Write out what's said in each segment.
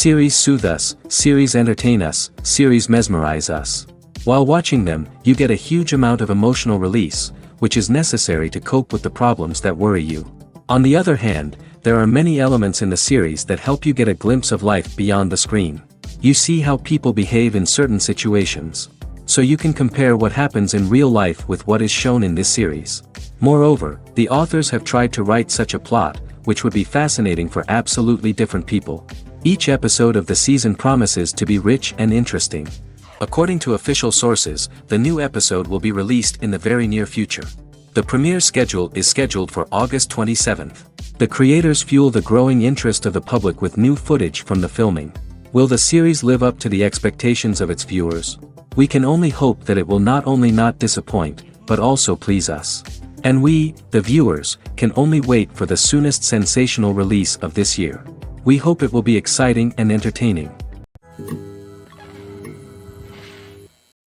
Series soothe us, series entertain us, series mesmerize us. While watching them, you get a huge amount of emotional release, which is necessary to cope with the problems that worry you. On the other hand, there are many elements in the series that help you get a glimpse of life beyond the screen. You see how people behave in certain situations. So you can compare what happens in real life with what is shown in this series. Moreover, the authors have tried to write such a plot, which would be fascinating for absolutely different people. Each episode of the season promises to be rich and interesting. According to official sources, the new episode will be released in the very near future. The premiere schedule is scheduled for August 27th. The creators fuel the growing interest of the public with new footage from the filming. Will the series live up to the expectations of its viewers? We can only hope that it will not only not disappoint, but also please us. And we, the viewers, can only wait for the soonest sensational release of this year. We hope it will be exciting and entertaining.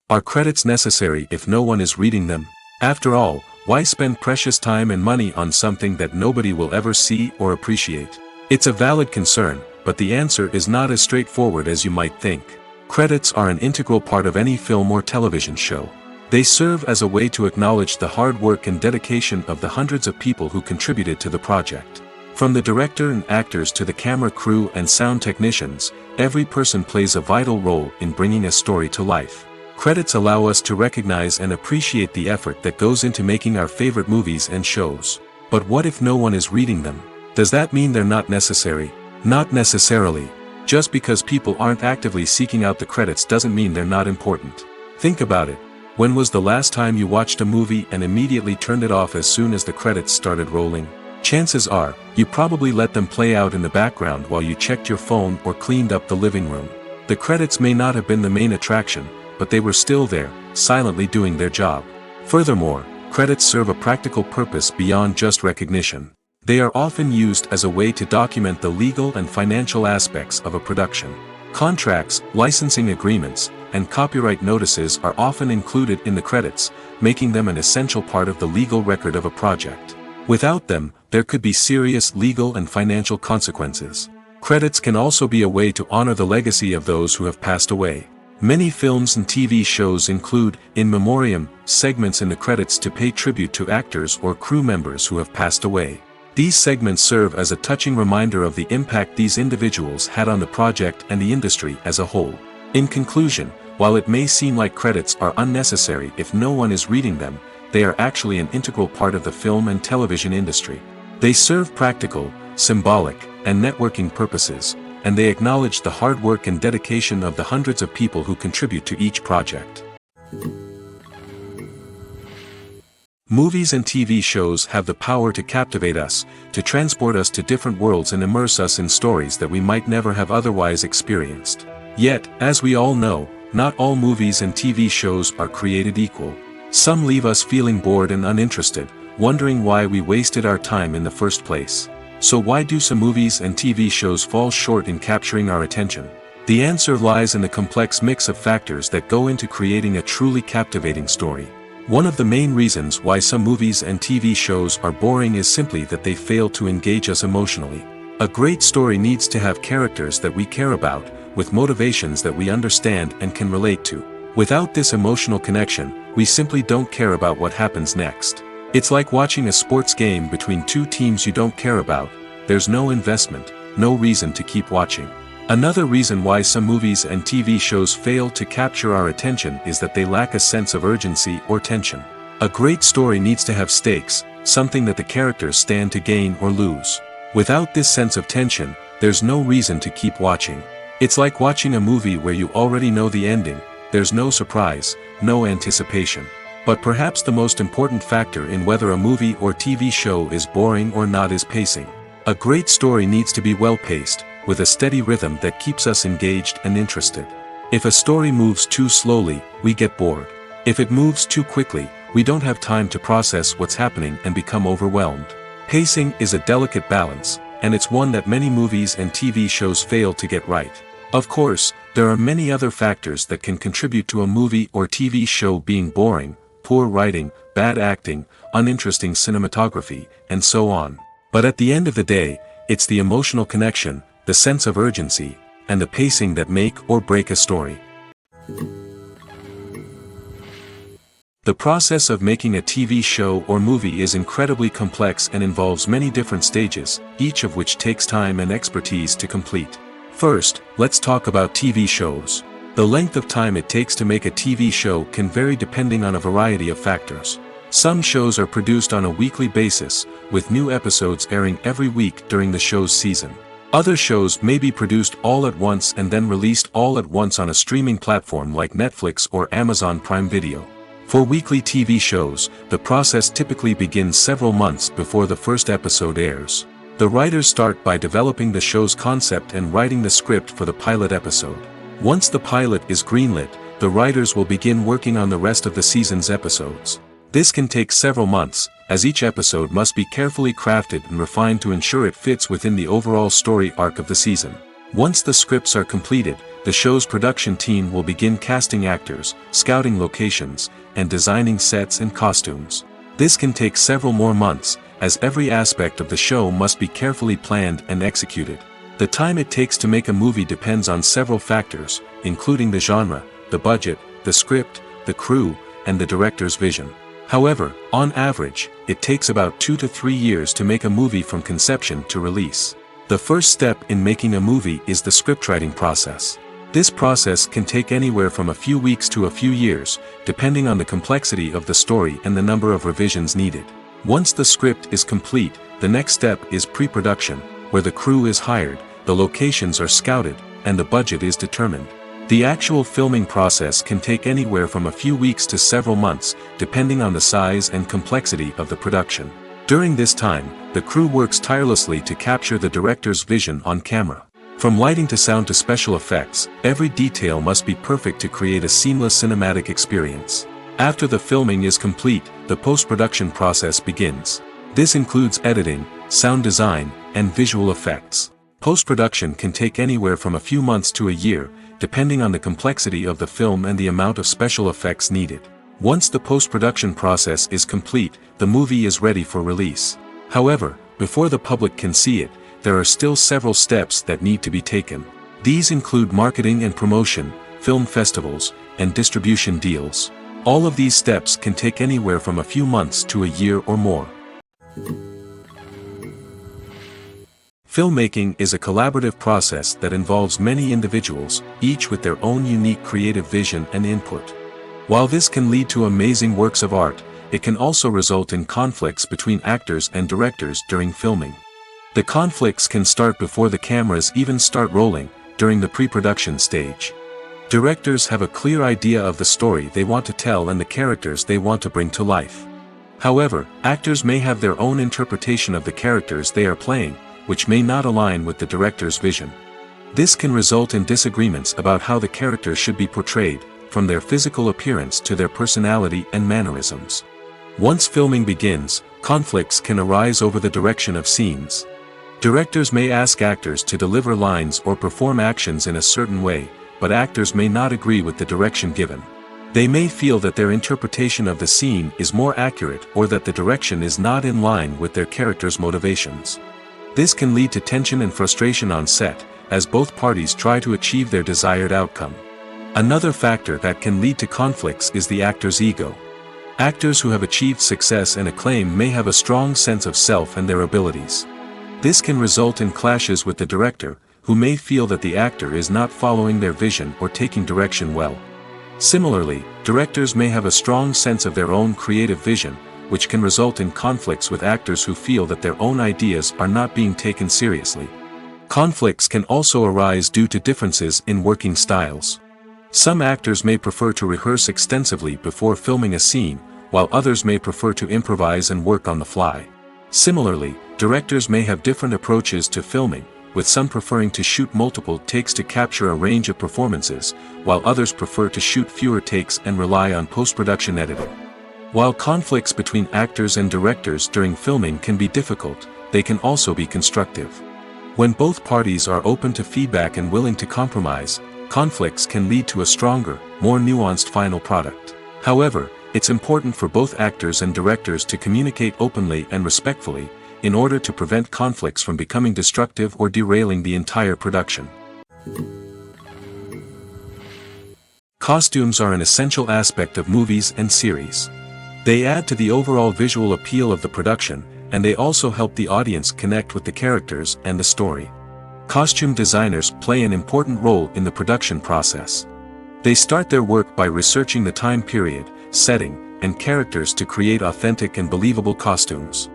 Are credits necessary if no one is reading them? After all, why spend precious time and money on something that nobody will ever see or appreciate? It's a valid concern, but the answer is not as straightforward as you might think. Credits are an integral part of any film or television show. They serve as a way to acknowledge the hard work and dedication of the hundreds of people who contributed to the project. From the director and actors to the camera crew and sound technicians, every person plays a vital role in bringing a story to life. Credits allow us to recognize and appreciate the effort that goes into making our favorite movies and shows. But what if no one is reading them? Does that mean they're not necessary? Not necessarily. Just because people aren't actively seeking out the credits doesn't mean they're not important. Think about it. When was the last time you watched a movie and immediately turned it off as soon as the credits started rolling? Chances are, you probably let them play out in the background while you checked your phone or cleaned up the living room. The credits may not have been the main attraction, but they were still there, silently doing their job. Furthermore, credits serve a practical purpose beyond just recognition. They are often used as a way to document the legal and financial aspects of a production. Contracts, licensing agreements, and copyright notices are often included in the credits, making them an essential part of the legal record of a project. Without them, there could be serious legal and financial consequences. Credits can also be a way to honor the legacy of those who have passed away. Many films and TV shows include, in memoriam, segments in the credits to pay tribute to actors or crew members who have passed away. These segments serve as a touching reminder of the impact these individuals had on the project and the industry as a whole. In conclusion, while it may seem like credits are unnecessary if no one is reading them, they are actually an integral part of the film and television industry. They serve practical, symbolic, and networking purposes, and they acknowledge the hard work and dedication of the hundreds of people who contribute to each project. Movies and TV shows have the power to captivate us, to transport us to different worlds and immerse us in stories that we might never have otherwise experienced. Yet, as we all know, not all movies and TV shows are created equal. Some leave us feeling bored and uninterested, wondering why we wasted our time in the first place. So why do some movies and TV shows fall short in capturing our attention? The answer lies in the complex mix of factors that go into creating a truly captivating story. One of the main reasons why some movies and TV shows are boring is simply that they fail to engage us emotionally. A great story needs to have characters that we care about, with motivations that we understand and can relate to. Without this emotional connection, we simply don't care about what happens next. It's like watching a sports game between two teams you don't care about. There's no investment, no reason to keep watching. Another reason why some movies and TV shows fail to capture our attention is that they lack a sense of urgency or tension. A great story needs to have stakes, something that the characters stand to gain or lose. Without this sense of tension, there's no reason to keep watching. It's like watching a movie where you already know the ending. There's no surprise, no anticipation. But perhaps the most important factor in whether a movie or TV show is boring or not is pacing. A great story needs to be well-paced, with a steady rhythm that keeps us engaged and interested. If a story moves too slowly, we get bored. If it moves too quickly, we don't have time to process what's happening and become overwhelmed. Pacing is a delicate balance, and it's one that many movies and TV shows fail to get right. Of course, there are many other factors that can contribute to a movie or TV show being boring: poor writing, bad acting, uninteresting cinematography, and so on. But at the end of the day, it's the emotional connection, the sense of urgency, and the pacing that make or break a story. The process of making a TV show or movie is incredibly complex and involves many different stages, each of which takes time and expertise to complete. First, let's talk about TV shows. The length of time it takes to make a TV show can vary depending on a variety of factors. Some shows are produced on a weekly basis, with new episodes airing every week during the show's season. Other shows may be produced all at once and then released all at once on a streaming platform like Netflix or Amazon Prime Video. For weekly TV shows, the process typically begins several months before the first episode airs. The writers start by developing the show's concept and writing the script for the pilot episode. Once the pilot is greenlit, the writers will begin working on the rest of the season's episodes. This can take several months, as each episode must be carefully crafted and refined to ensure it fits within the overall story arc of the season. Once the scripts are completed, the show's production team will begin casting actors, scouting locations, and designing sets and costumes. This can take several more months, as every aspect of the show must be carefully planned and executed. The time it takes to make a movie depends on several factors, including the genre, the budget, the script, the crew, and the director's vision. However, on average, it takes about 2 to 3 years to make a movie from conception to release. The first step in making a movie is the scriptwriting process. This process can take anywhere from a few weeks to a few years, depending on the complexity of the story and the number of revisions needed. Once the script is complete, the next step is pre-production, where the crew is hired, the locations are scouted, and the budget is determined. The actual filming process can take anywhere from a few weeks to several months, depending on the size and complexity of the production. During this time, the crew works tirelessly to capture the director's vision on camera. From lighting to sound to special effects, every detail must be perfect to create a seamless cinematic experience. After the filming is complete, the post-production process begins. This includes editing, sound design, and visual effects. Post-production can take anywhere from a few months to a year, depending on the complexity of the film and the amount of special effects needed. Once the post-production process is complete, the movie is ready for release. However, before the public can see it, there are still several steps that need to be taken. These include marketing and promotion, film festivals, and distribution deals. All of these steps can take anywhere from a few months to a year or more. Filmmaking is a collaborative process that involves many individuals, each with their own unique creative vision and input. While this can lead to amazing works of art, it can also result in conflicts between actors and directors during filming. The conflicts can start before the cameras even start rolling, during the pre-production stage. Directors have a clear idea of the story they want to tell and the characters they want to bring to life. However, actors may have their own interpretation of the characters they are playing, which may not align with the director's vision. This can result in disagreements about how the characters should be portrayed, from their physical appearance to their personality and mannerisms. Once filming begins, conflicts can arise over the direction of scenes. Directors may ask actors to deliver lines or perform actions in a certain way, but actors may not agree with the direction given. They may feel that their interpretation of the scene is more accurate or that the direction is not in line with their character's motivations. This can lead to tension and frustration on set, as both parties try to achieve their desired outcome. Another factor that can lead to conflicts is the actor's ego. Actors who have achieved success and acclaim may have a strong sense of self and their abilities. This can result in clashes with the director, who may feel that the actor is not following their vision or taking direction well. Similarly, directors may have a strong sense of their own creative vision, which can result in conflicts with actors who feel that their own ideas are not being taken seriously. Conflicts can also arise due to differences in working styles. Some actors may prefer to rehearse extensively before filming a scene, while others may prefer to improvise and work on the fly. Similarly, directors may have different approaches to filming, with some preferring to shoot multiple takes to capture a range of performances, while others prefer to shoot fewer takes and rely on post-production editing. While conflicts between actors and directors during filming can be difficult, they can also be constructive. When both parties are open to feedback and willing to compromise, conflicts can lead to a stronger, more nuanced final product. However, it's important for both actors and directors to communicate openly and respectfully, in order to prevent conflicts from becoming destructive or derailing the entire production. Costumes are an essential aspect of movies and series. They add to the overall visual appeal of the production, and they also help the audience connect with the characters and the story. Costume designers play an important role in the production process. They start their work by researching the time period, setting, and characters to create authentic and believable costumes.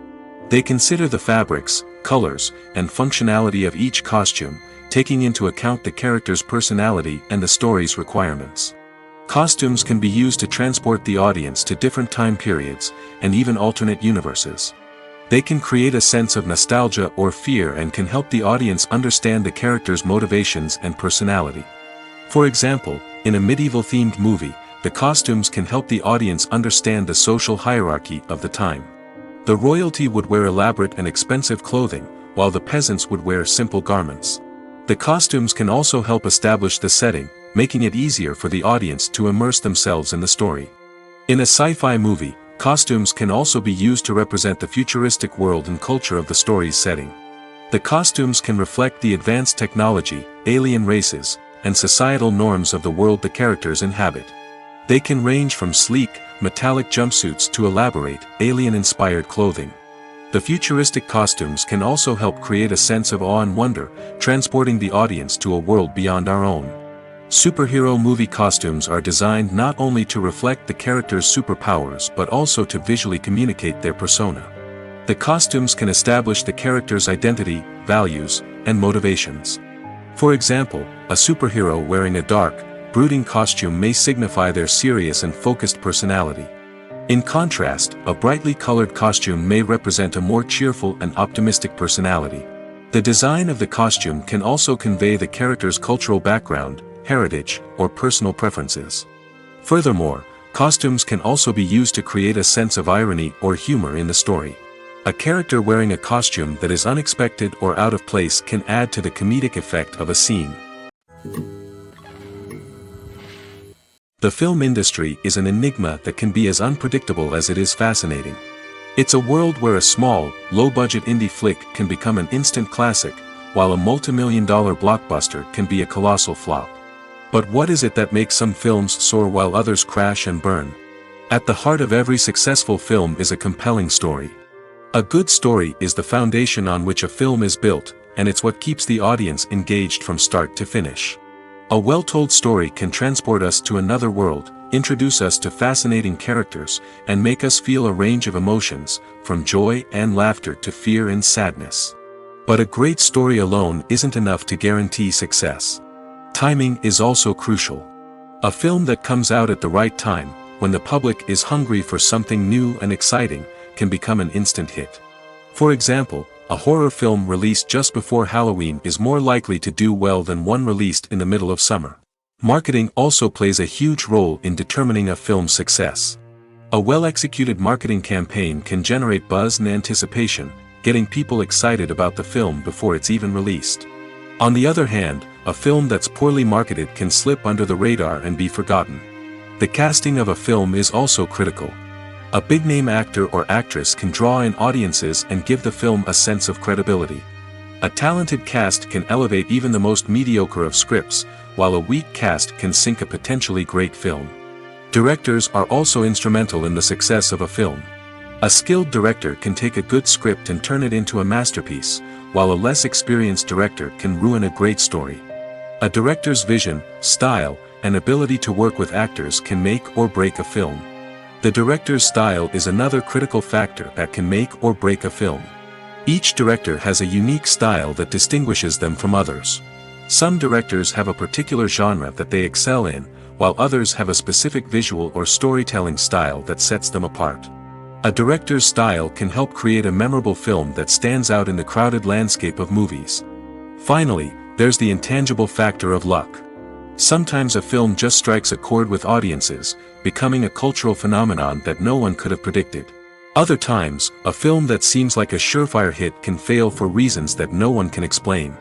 They consider the fabrics, colors, and functionality of each costume, taking into account the character's personality and the story's requirements. Costumes can be used to transport the audience to different time periods, and even alternate universes. They can create a sense of nostalgia or fear and can help the audience understand the character's motivations and personality. For example, in a medieval-themed movie, the costumes can help the audience understand the social hierarchy of the time. The royalty would wear elaborate and expensive clothing, while the peasants would wear simple garments. The costumes can also help establish the setting, making it easier for the audience to immerse themselves in the story. In a sci-fi movie, costumes can also be used to represent the futuristic world and culture of the story's setting. The costumes can reflect the advanced technology, alien races, and societal norms of the world the characters inhabit. They can range from sleek, metallic jumpsuits to elaborate, alien-inspired clothing. The futuristic costumes can also help create a sense of awe and wonder, transporting the audience to a world beyond our own. Superhero movie costumes are designed not only to reflect the character's superpowers but also to visually communicate their persona. The costumes can establish the character's identity, values, and motivations. For example, a superhero wearing a dark, brooding costume may signify their serious and focused personality. In contrast, a brightly colored costume may represent a more cheerful and optimistic personality. The design of the costume can also convey the character's cultural background, heritage, or personal preferences. Furthermore, costumes can also be used to create a sense of irony or humor in the story. A character wearing a costume that is unexpected or out of place can add to the comedic effect of a scene. The film industry is an enigma that can be as unpredictable as it is fascinating. It's a world where a small, low-budget indie flick can become an instant classic, while a multi-million-dollar blockbuster can be a colossal flop. But what is it that makes some films soar while others crash and burn? At the heart of every successful film is a compelling story. A good story is the foundation on which a film is built, and it's what keeps the audience engaged from start to finish. A well-told story can transport us to another world, introduce us to fascinating characters, and make us feel a range of emotions, from joy and laughter to fear and sadness. But a great story alone isn't enough to guarantee success. Timing is also crucial. A film that comes out at the right time, when the public is hungry for something new and exciting, can become an instant hit. For example, a horror film released just before Halloween is more likely to do well than one released in the middle of summer. Marketing also plays a huge role in determining a film's success. A well-executed marketing campaign can generate buzz and anticipation, getting people excited about the film before it's even released. On the other hand, a film that's poorly marketed can slip under the radar and be forgotten. The casting of a film is also critical. A big-name actor or actress can draw in audiences and give the film a sense of credibility. A talented cast can elevate even the most mediocre of scripts, while a weak cast can sink a potentially great film. Directors are also instrumental in the success of a film. A skilled director can take a good script and turn it into a masterpiece, while a less experienced director can ruin a great story. A director's vision, style, and ability to work with actors can make or break a film. The director's style is another critical factor that can make or break a film. Each director has a unique style that distinguishes them from others. Some directors have a particular genre that they excel in, while others have a specific visual or storytelling style that sets them apart. A director's style can help create a memorable film that stands out in the crowded landscape of movies. Finally, there's the intangible factor of luck. Sometimes a film just strikes a chord with audiences, becoming a cultural phenomenon that no one could have predicted. Other times, a film that seems like a surefire hit can fail for reasons that no one can explain.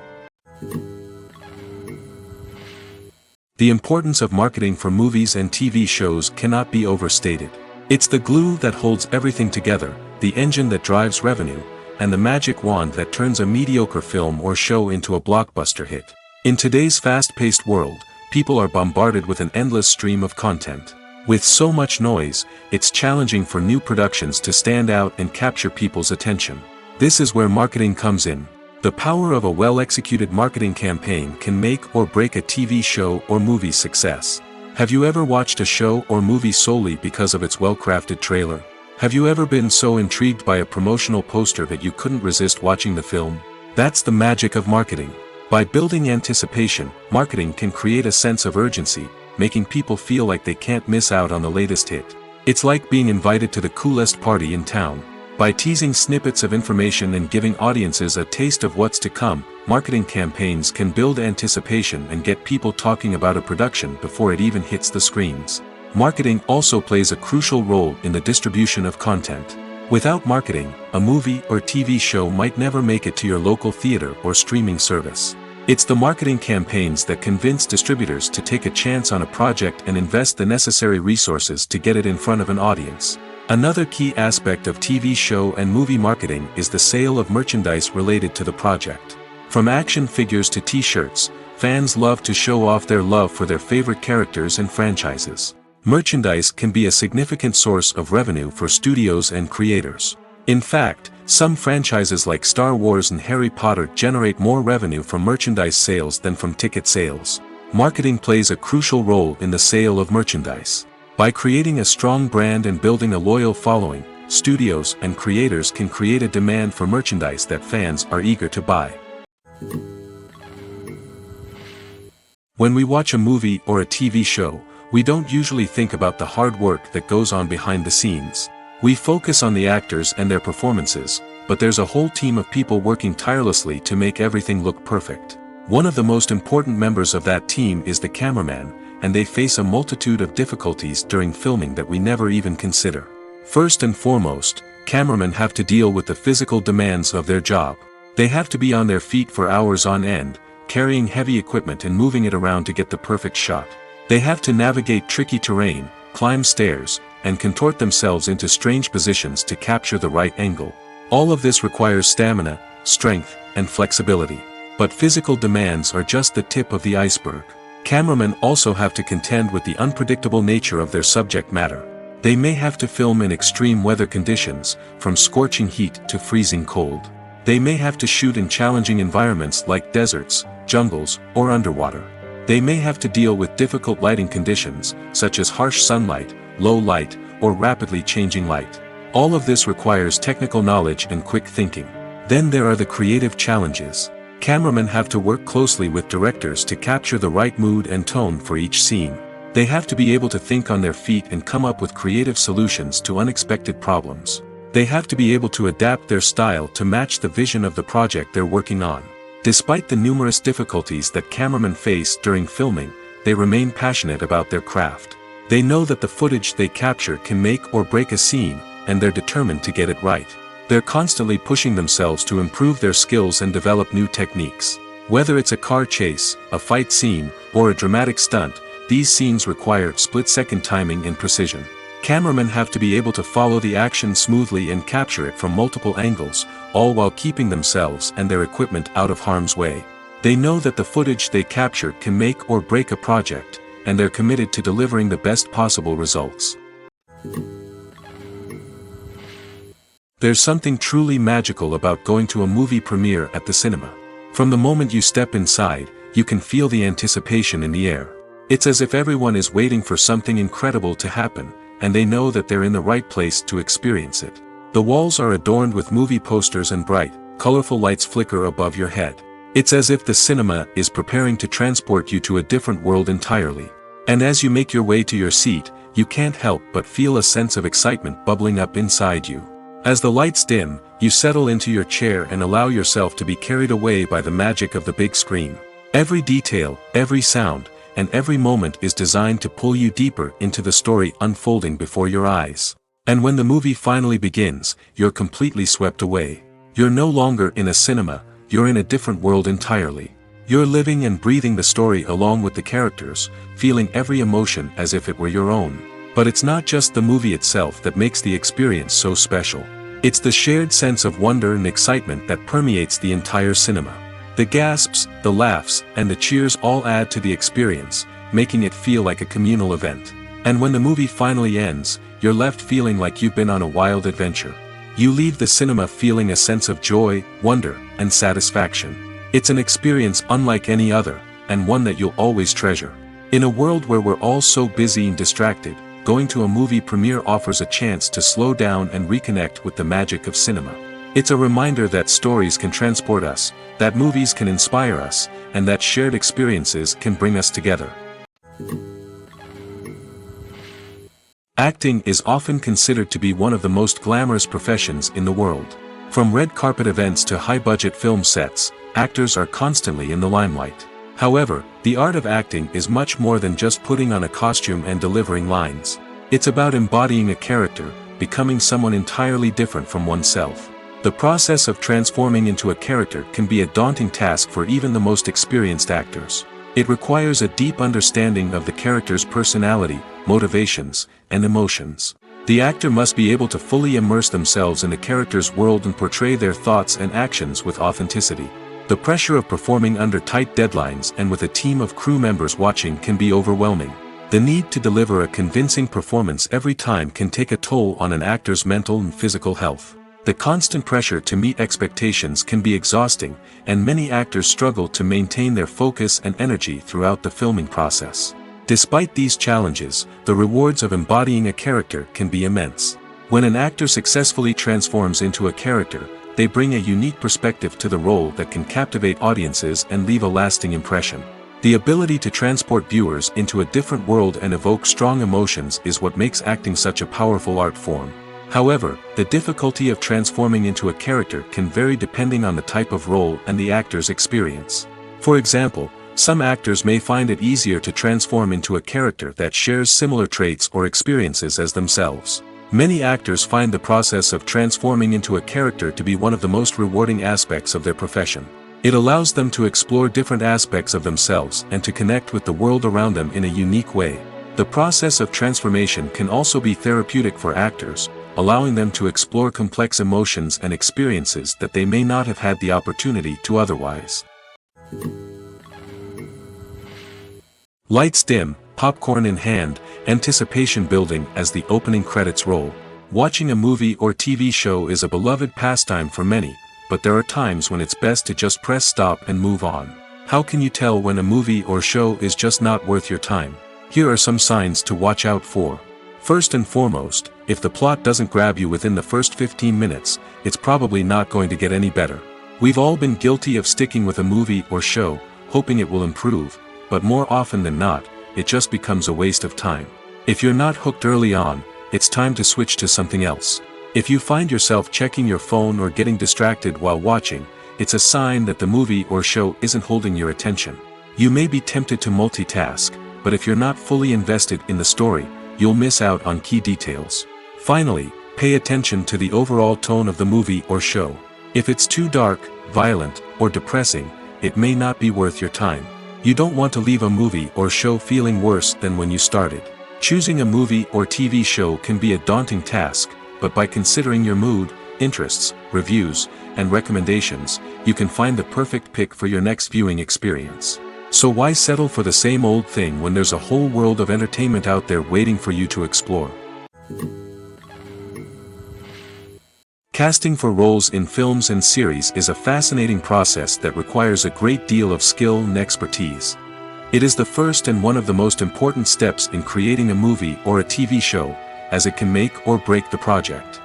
The importance of marketing for movies and TV shows cannot be overstated. It's the glue that holds everything together, the engine that drives revenue, and the magic wand that turns a mediocre film or show into a blockbuster hit. In today's fast-paced world, people are bombarded with an endless stream of content. With so much noise, it's challenging for new productions to stand out and capture people's attention. This is where marketing comes in. The power of a well-executed marketing campaign can make or break a TV show or movie's success. Have you ever watched a show or movie solely because of its well-crafted trailer? Have you ever been so intrigued by a promotional poster that you couldn't resist watching the film? That's the magic of marketing. By building anticipation, marketing can create a sense of urgency, making people feel like they can't miss out on the latest hit. It's like being invited to the coolest party in town. By teasing snippets of information and giving audiences a taste of what's to come, marketing campaigns can build anticipation and get people talking about a production before it even hits the screens. Marketing also plays a crucial role in the distribution of content. Without marketing, a movie or TV show might never make it to your local theater or streaming service. It's the marketing campaigns that convince distributors to take a chance on a project and invest the necessary resources to get it in front of an audience. Another key aspect of TV show and movie marketing is the sale of merchandise related to the project. From action figures to t-shirts, fans love to show off their love for their favorite characters and franchises. Merchandise can be a significant source of revenue for studios and creators. In fact, some franchises like Star Wars and Harry Potter generate more revenue from merchandise sales than from ticket sales. Marketing plays a crucial role in the sale of merchandise. By creating a strong brand and building a loyal following, studios and creators can create a demand for merchandise that fans are eager to buy. When we watch a movie or a TV show, we don't usually think about the hard work that goes on behind the scenes. We focus on the actors and their performances, but there's a whole team of people working tirelessly to make everything look perfect. One of the most important members of that team is the cameraman, and they face a multitude of difficulties during filming that we never even consider. First and foremost, cameramen have to deal with the physical demands of their job. They have to be on their feet for hours on end, carrying heavy equipment and moving it around to get the perfect shot. They have to navigate tricky terrain, climb stairs, and contort themselves into strange positions to capture the right angle. All of this requires stamina, strength, and flexibility. But physical demands are just the tip of the iceberg. Cameramen also have to contend with the unpredictable nature of their subject matter. They may have to film in extreme weather conditions, from scorching heat to freezing cold. They may have to shoot in challenging environments like deserts, jungles, or underwater. They may have to deal with difficult lighting conditions, such as harsh sunlight, low light, or rapidly changing light. All of this requires technical knowledge and quick thinking. Then there are the creative challenges. Cameramen have to work closely with directors to capture the right mood and tone for each scene. They have to be able to think on their feet and come up with creative solutions to unexpected problems. They have to be able to adapt their style to match the vision of the project they're working on. Despite the numerous difficulties that cameramen face during filming, they remain passionate about their craft. They know that the footage they capture can make or break a scene, and they're determined to get it right. They're constantly pushing themselves to improve their skills and develop new techniques. Whether it's a car chase, a fight scene, or a dramatic stunt, these scenes require split-second timing and precision. Cameramen have to be able to follow the action smoothly and capture it from multiple angles, all while keeping themselves and their equipment out of harm's way. They know that the footage they capture can make or break a project, and they're committed to delivering the best possible results. There's something truly magical about going to a movie premiere at the cinema. From the moment you step inside, you can feel the anticipation in the air. It's as if everyone is waiting for something incredible to happen, and they know that they're in the right place to experience it. The walls are adorned with movie posters and bright, colorful lights flicker above your head. It's as if the cinema is preparing to transport you to a different world entirely. And as you make your way to your seat, you can't help but feel a sense of excitement bubbling up inside you. As the lights dim, you settle into your chair and allow yourself to be carried away by the magic of the big screen. Every detail, every sound, and every moment is designed to pull you deeper into the story unfolding before your eyes. And when the movie finally begins, you're completely swept away. You're no longer in a cinema, you're in a different world entirely. You're living and breathing the story along with the characters, feeling every emotion as if it were your own. But it's not just the movie itself that makes the experience so special. It's the shared sense of wonder and excitement that permeates the entire cinema. The gasps, the laughs, and the cheers all add to the experience, making it feel like a communal event. And when the movie finally ends, you're left feeling like you've been on a wild adventure. You leave the cinema feeling a sense of joy, wonder, and satisfaction. It's an experience unlike any other, and one that you'll always treasure. In a world where we're all so busy and distracted, going to a movie premiere offers a chance to slow down and reconnect with the magic of cinema. It's a reminder that stories can transport us, that movies can inspire us, and that shared experiences can bring us together. Acting is often considered to be one of the most glamorous professions in the world. From red carpet events to high-budget film sets, actors are constantly in the limelight. However, the art of acting is much more than just putting on a costume and delivering lines. It's about embodying a character, becoming someone entirely different from oneself. The process of transforming into a character can be a daunting task for even the most experienced actors. It requires a deep understanding of the character's personality, motivations, and emotions. The actor must be able to fully immerse themselves in the character's world and portray their thoughts and actions with authenticity. The pressure of performing under tight deadlines and with a team of crew members watching can be overwhelming. The need to deliver a convincing performance every time can take a toll on an actor's mental and physical health. The constant pressure to meet expectations can be exhausting, and many actors struggle to maintain their focus and energy throughout the filming process. Despite these challenges, the rewards of embodying a character can be immense. When an actor successfully transforms into a character, they bring a unique perspective to the role that can captivate audiences and leave a lasting impression. The ability to transport viewers into a different world and evoke strong emotions is what makes acting such a powerful art form. However, the difficulty of transforming into a character can vary depending on the type of role and the actor's experience. For example, some actors may find it easier to transform into a character that shares similar traits or experiences as themselves. Many actors find the process of transforming into a character to be one of the most rewarding aspects of their profession. It allows them to explore different aspects of themselves and to connect with the world around them in a unique way. The process of transformation can also be therapeutic for actors, allowing them to explore complex emotions and experiences that they may not have had the opportunity to otherwise. Lights dim, popcorn in hand, anticipation building as the opening credits roll. Watching a movie or TV show is a beloved pastime for many, but there are times when it's best to just press stop and move on. How can you tell when a movie or show is just not worth your time? Here are some signs to watch out for. First and foremost, if the plot doesn't grab you within the first 15 minutes, it's probably not going to get any better. We've all been guilty of sticking with a movie or show, hoping it will improve, but more often than not, it just becomes a waste of time. If you're not hooked early on, it's time to switch to something else. If you find yourself checking your phone or getting distracted while watching, it's a sign that the movie or show isn't holding your attention. You may be tempted to multitask, but if you're not fully invested in the story, you'll miss out on key details. Finally, pay attention to the overall tone of the movie or show. If it's too dark, violent, or depressing, it may not be worth your time. You don't want to leave a movie or show feeling worse than when you started. Choosing a movie or TV show can be a daunting task, but by considering your mood, interests, reviews, and recommendations, you can find the perfect pick for your next viewing experience. So why settle for the same old thing when there's a whole world of entertainment out there waiting for you to explore? Casting for roles in films and series is a fascinating process that requires a great deal of skill and expertise. It is the first and one of the most important steps in creating a movie or a TV show, as it can make or break the project.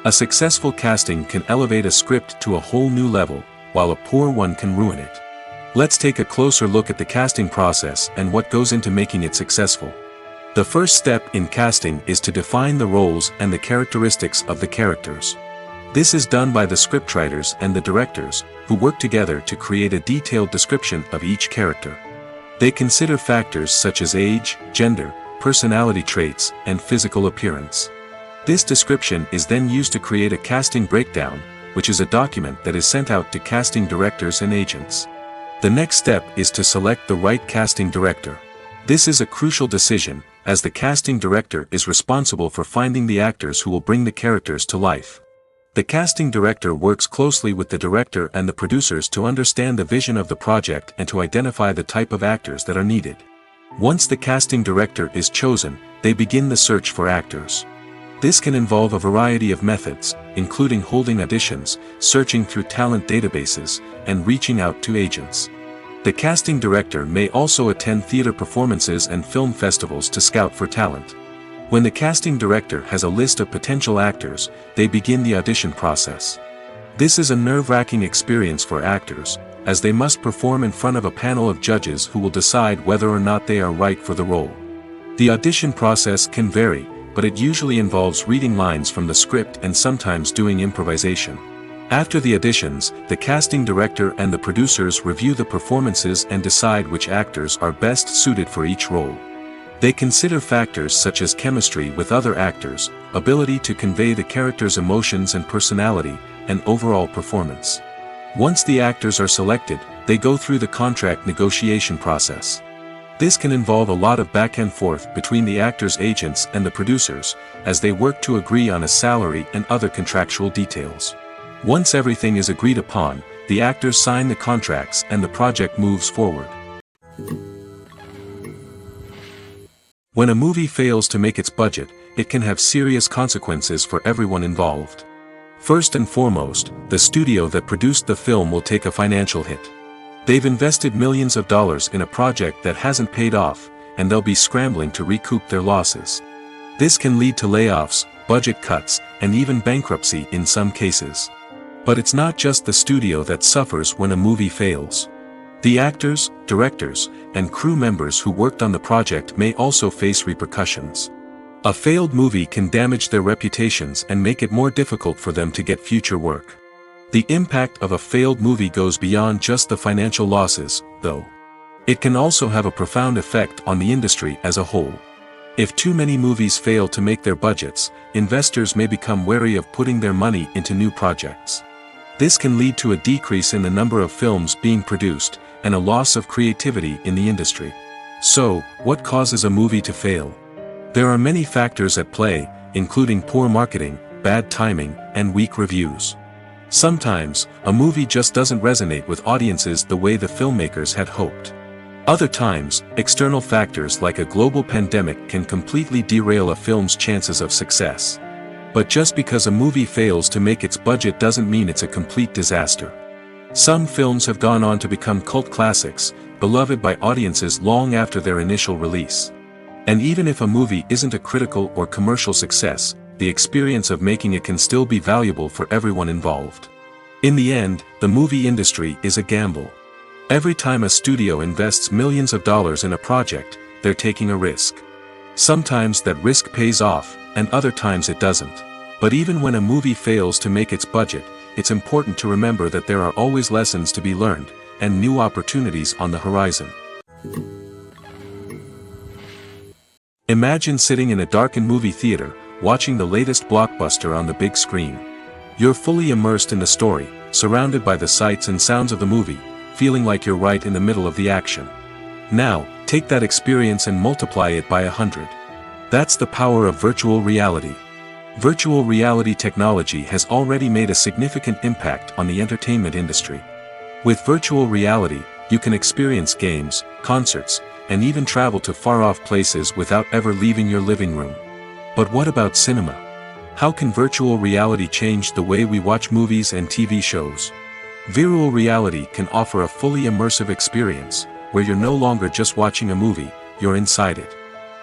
A successful casting can elevate a script to a whole new level, while a poor one can ruin it. Let's take a closer look at the casting process and what goes into making it successful. The first step in casting is to define the roles and the characteristics of the characters. This is done by the scriptwriters and the directors, who work together to create a detailed description of each character. They consider factors such as age, gender, personality traits, and physical appearance. This description is then used to create a casting breakdown, which is a document that is sent out to casting directors and agents. The next step is to select the right casting director. This is a crucial decision, as the casting director is responsible for finding the actors who will bring the characters to life. The casting director works closely with the director and the producers to understand the vision of the project and to identify the type of actors that are needed. Once the casting director is chosen, they begin the search for actors. This can involve a variety of methods, including holding auditions, searching through talent databases, and reaching out to agents. The casting director may also attend theater performances and film festivals to scout for talent. When the casting director has a list of potential actors, they begin the audition process. This is a nerve-wracking experience for actors, as they must perform in front of a panel of judges who will decide whether or not they are right for the role. The audition process can vary, but it usually involves reading lines from the script and sometimes doing improvisation. After the auditions, the casting director and the producers review the performances and decide which actors are best suited for each role. They consider factors such as chemistry with other actors, ability to convey the character's emotions and personality, and overall performance. Once the actors are selected, they go through the contract negotiation process. This can involve a lot of back and forth between the actors' agents and the producers, as they work to agree on a salary and other contractual details. Once everything is agreed upon, the actors sign the contracts and the project moves forward. When a movie fails to make its budget, it can have serious consequences for everyone involved. First and foremost, the studio that produced the film will take a financial hit. They've invested millions of dollars in a project that hasn't paid off, and they'll be scrambling to recoup their losses. This can lead to layoffs, budget cuts, and even bankruptcy in some cases. But it's not just the studio that suffers when a movie fails. The actors, directors, and crew members who worked on the project may also face repercussions. A failed movie can damage their reputations and make it more difficult for them to get future work. The impact of a failed movie goes beyond just the financial losses, though. It can also have a profound effect on the industry as a whole. If too many movies fail to make their budgets, investors may become wary of putting their money into new projects. This can lead to a decrease in the number of films being produced, and a loss of creativity in the industry. So, what causes a movie to fail? There are many factors at play, including poor marketing, bad timing, and weak reviews. Sometimes, a movie just doesn't resonate with audiences the way the filmmakers had hoped. Other times, external factors like a global pandemic can completely derail a film's chances of success. But just because a movie fails to make its budget doesn't mean it's a complete disaster. Some films have gone on to become cult classics, beloved by audiences long after their initial release. And even if a movie isn't a critical or commercial success, the experience of making it can still be valuable for everyone involved. In the end, the movie industry is a gamble. Every time a studio invests millions of dollars in a project, they're taking a risk. Sometimes that risk pays off, and other times it doesn't. But even when a movie fails to make its budget, it's important to remember that there are always lessons to be learned, and new opportunities on the horizon. Imagine sitting in a darkened movie theater, watching the latest blockbuster on the big screen. You're fully immersed in the story, surrounded by the sights and sounds of the movie, feeling like you're right in the middle of the action. Now, take that experience and multiply it by 100. That's the power of virtual reality. Virtual reality technology has already made a significant impact on the entertainment industry. With virtual reality, you can experience games, concerts, and even travel to far-off places without ever leaving your living room. But what about cinema? How can virtual reality change the way we watch movies and TV shows? Virtual reality can offer a fully immersive experience, where you're no longer just watching a movie, you're inside it.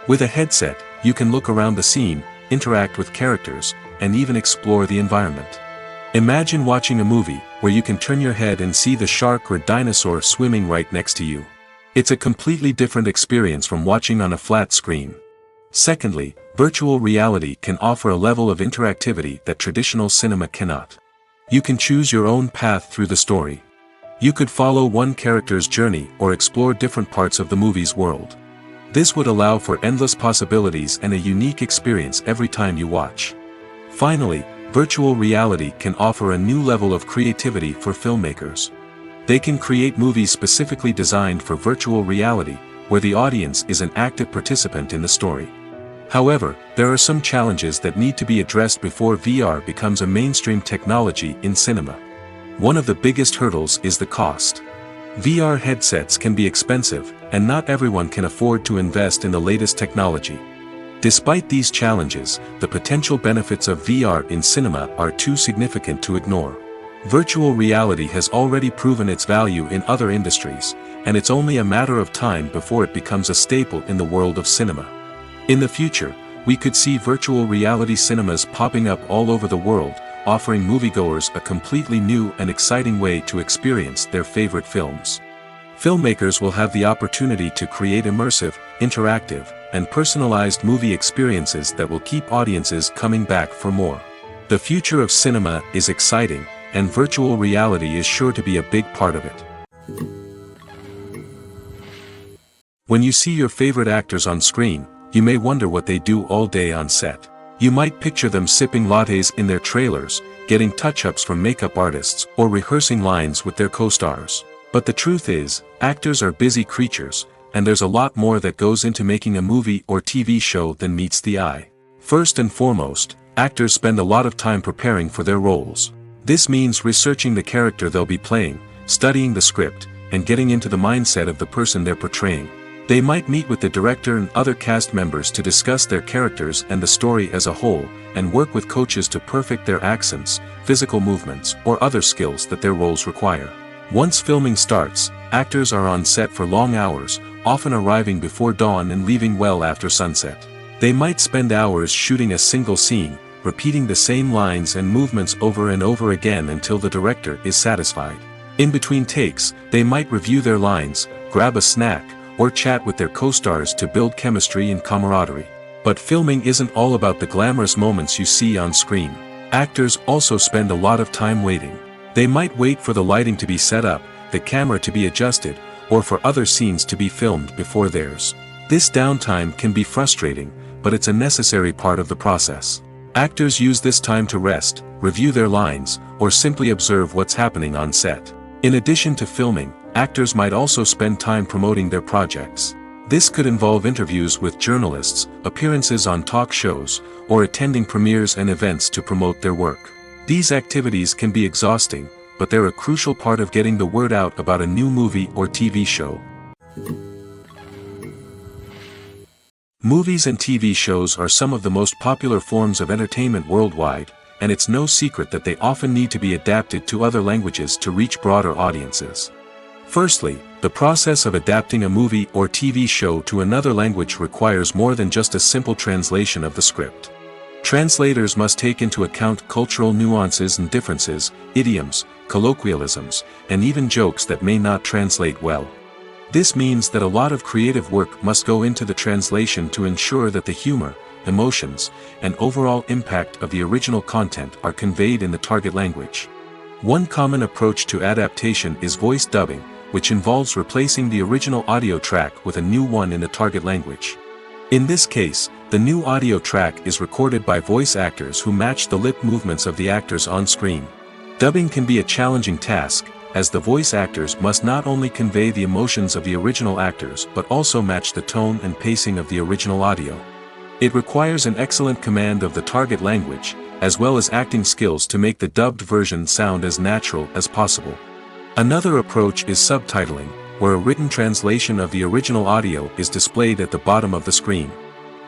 With a headset, you can look around the scene, interact with characters, and even explore the environment. Imagine watching a movie, where you can turn your head and see the shark or dinosaur swimming right next to you. It's a completely different experience from watching on a flat screen. Secondly, virtual reality can offer a level of interactivity that traditional cinema cannot. You can choose your own path through the story. You could follow one character's journey or explore different parts of the movie's world. This would allow for endless possibilities and a unique experience every time you watch. Finally, virtual reality can offer a new level of creativity for filmmakers. They can create movies specifically designed for virtual reality, where the audience is an active participant in the story. However, there are some challenges that need to be addressed before VR becomes a mainstream technology in cinema. One of the biggest hurdles is the cost. VR headsets can be expensive, and not everyone can afford to invest in the latest technology. Despite these challenges, the potential benefits of VR in cinema are too significant to ignore. Virtual reality has already proven its value in other industries, and it's only a matter of time before it becomes a staple in the world of cinema. In the future, we could see virtual reality cinemas popping up all over the world, offering moviegoers a completely new and exciting way to experience their favorite films. Filmmakers will have the opportunity to create immersive, interactive, and personalized movie experiences that will keep audiences coming back for more. The future of cinema is exciting, and virtual reality is sure to be a big part of it. When you see your favorite actors on screen, you may wonder what they do all day on set. You might picture them sipping lattes in their trailers, getting touch-ups from makeup artists, or rehearsing lines with their co-stars. But the truth is, actors are busy creatures, and there's a lot more that goes into making a movie or TV show than meets the eye. First and foremost, actors spend a lot of time preparing for their roles. This means researching the character they'll be playing, studying the script, and getting into the mindset of the person they're portraying. They might meet with the director and other cast members to discuss their characters and the story as a whole, and work with coaches to perfect their accents, physical movements, or other skills that their roles require. Once filming starts, actors are on set for long hours, often arriving before dawn and leaving well after sunset. They might spend hours shooting a single scene, repeating the same lines and movements over and over again until the director is satisfied. In between takes, they might review their lines, grab a snack, or chat with their co-stars to build chemistry and camaraderie. But filming isn't all about the glamorous moments you see on screen. Actors also spend a lot of time waiting. They might wait for the lighting to be set up, the camera to be adjusted, or for other scenes to be filmed before theirs. This downtime can be frustrating, but it's a necessary part of the process. Actors use this time to rest, review their lines, or simply observe what's happening on set. In addition to filming, actors might also spend time promoting their projects. This could involve interviews with journalists, appearances on talk shows, or attending premieres and events to promote their work. These activities can be exhausting, but they're a crucial part of getting the word out about a new movie or TV show. Movies and TV shows are some of the most popular forms of entertainment worldwide, and it's no secret that they often need to be adapted to other languages to reach broader audiences. Firstly, the process of adapting a movie or TV show to another language requires more than just a simple translation of the script. Translators must take into account cultural nuances and differences, idioms, colloquialisms, and even jokes that may not translate well. This means that a lot of creative work must go into the translation to ensure that the humor, emotions, and overall impact of the original content are conveyed in the target language. One common approach to adaptation is voice dubbing, which involves replacing the original audio track with a new one in the target language. In this case, the new audio track is recorded by voice actors who match the lip movements of the actors on screen. Dubbing can be a challenging task, as the voice actors must not only convey the emotions of the original actors but also match the tone and pacing of the original audio. It requires an excellent command of the target language, as well as acting skills to make the dubbed version sound as natural as possible. Another approach is subtitling, where a written translation of the original audio is displayed at the bottom of the screen.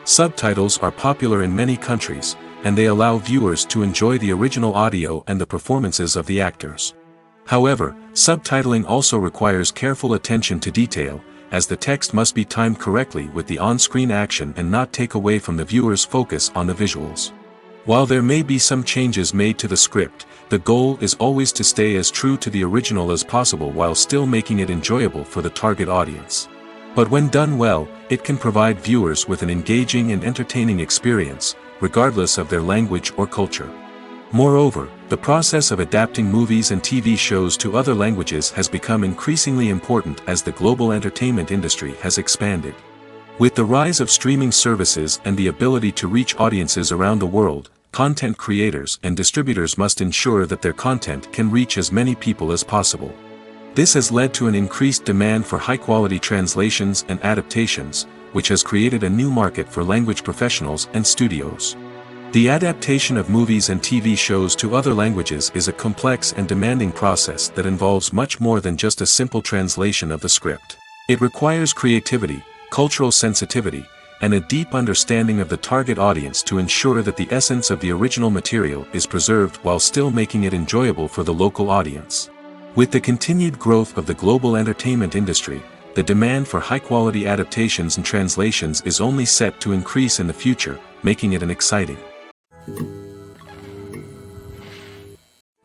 Subtitles are popular in many countries, and they allow viewers to enjoy the original audio and the performances of the actors. However, subtitling also requires careful attention to detail, as the text must be timed correctly with the on-screen action and not take away from the viewer's focus on the visuals. While there may be some changes made to the script, the goal is always to stay as true to the original as possible while still making it enjoyable for the target audience. But when done well, it can provide viewers with an engaging and entertaining experience, regardless of their language or culture. Moreover, the process of adapting movies and TV shows to other languages has become increasingly important as the global entertainment industry has expanded. With the rise of streaming services and the ability to reach audiences around the world, content creators and distributors must ensure that their content can reach as many people as possible. This has led to an increased demand for high-quality translations and adaptations, which has created a new market for language professionals and studios. The adaptation of movies and TV shows to other languages is a complex and demanding process that involves much more than just a simple translation of the script. It requires creativity, cultural sensitivity, and a deep understanding of the target audience to ensure that the essence of the original material is preserved while still making it enjoyable for the local audience. With the continued growth of the global entertainment industry, the demand for high-quality adaptations and translations is only set to increase in the future, making it an exciting.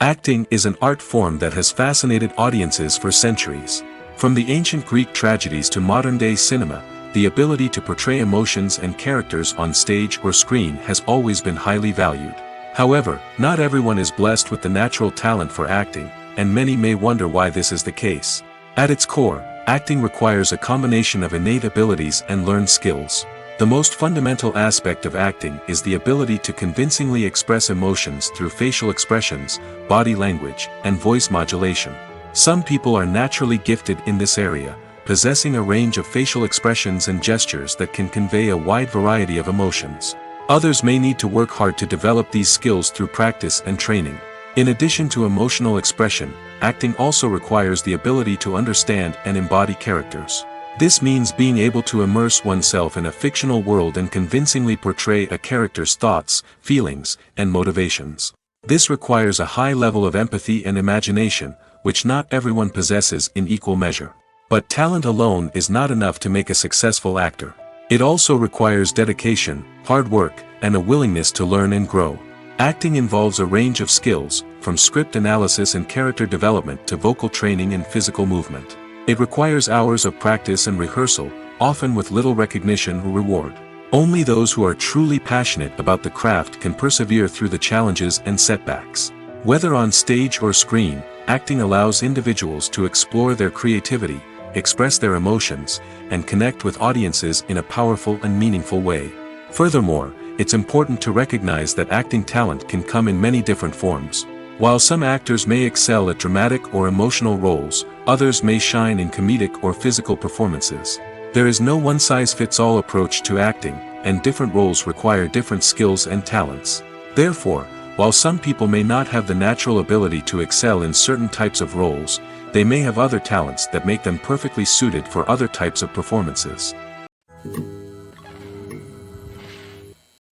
Acting is an art form that has fascinated audiences for centuries. From the ancient Greek tragedies to modern-day cinema, the ability to portray emotions and characters on stage or screen has always been highly valued. However, not everyone is blessed with the natural talent for acting, and many may wonder why this is the case. At its core, acting requires a combination of innate abilities and learned skills. The most fundamental aspect of acting is the ability to convincingly express emotions through facial expressions, body language, and voice modulation. Some people are naturally gifted in this area, possessing a range of facial expressions and gestures that can convey a wide variety of emotions. Others may need to work hard to develop these skills through practice and training. In addition to emotional expression, acting also requires the ability to understand and embody characters. This means being able to immerse oneself in a fictional world and convincingly portray a character's thoughts, feelings, and motivations. This requires a high level of empathy and imagination, which not everyone possesses in equal measure. But talent alone is not enough to make a successful actor. It also requires dedication, hard work, and a willingness to learn and grow. Acting involves a range of skills, from script analysis and character development to vocal training and physical movement. It requires hours of practice and rehearsal, often with little recognition or reward. Only those who are truly passionate about the craft can persevere through the challenges and setbacks. Whether on stage or screen, acting allows individuals to explore their creativity, express their emotions, and connect with audiences in a powerful and meaningful way. Furthermore, it's important to recognize that acting talent can come in many different forms. While some actors may excel at dramatic or emotional roles, others may shine in comedic or physical performances. There is no one-size-fits-all approach to acting, and different roles require different skills and talents. Therefore, while some people may not have the natural ability to excel in certain types of roles, they may have other talents that make them perfectly suited for other types of performances.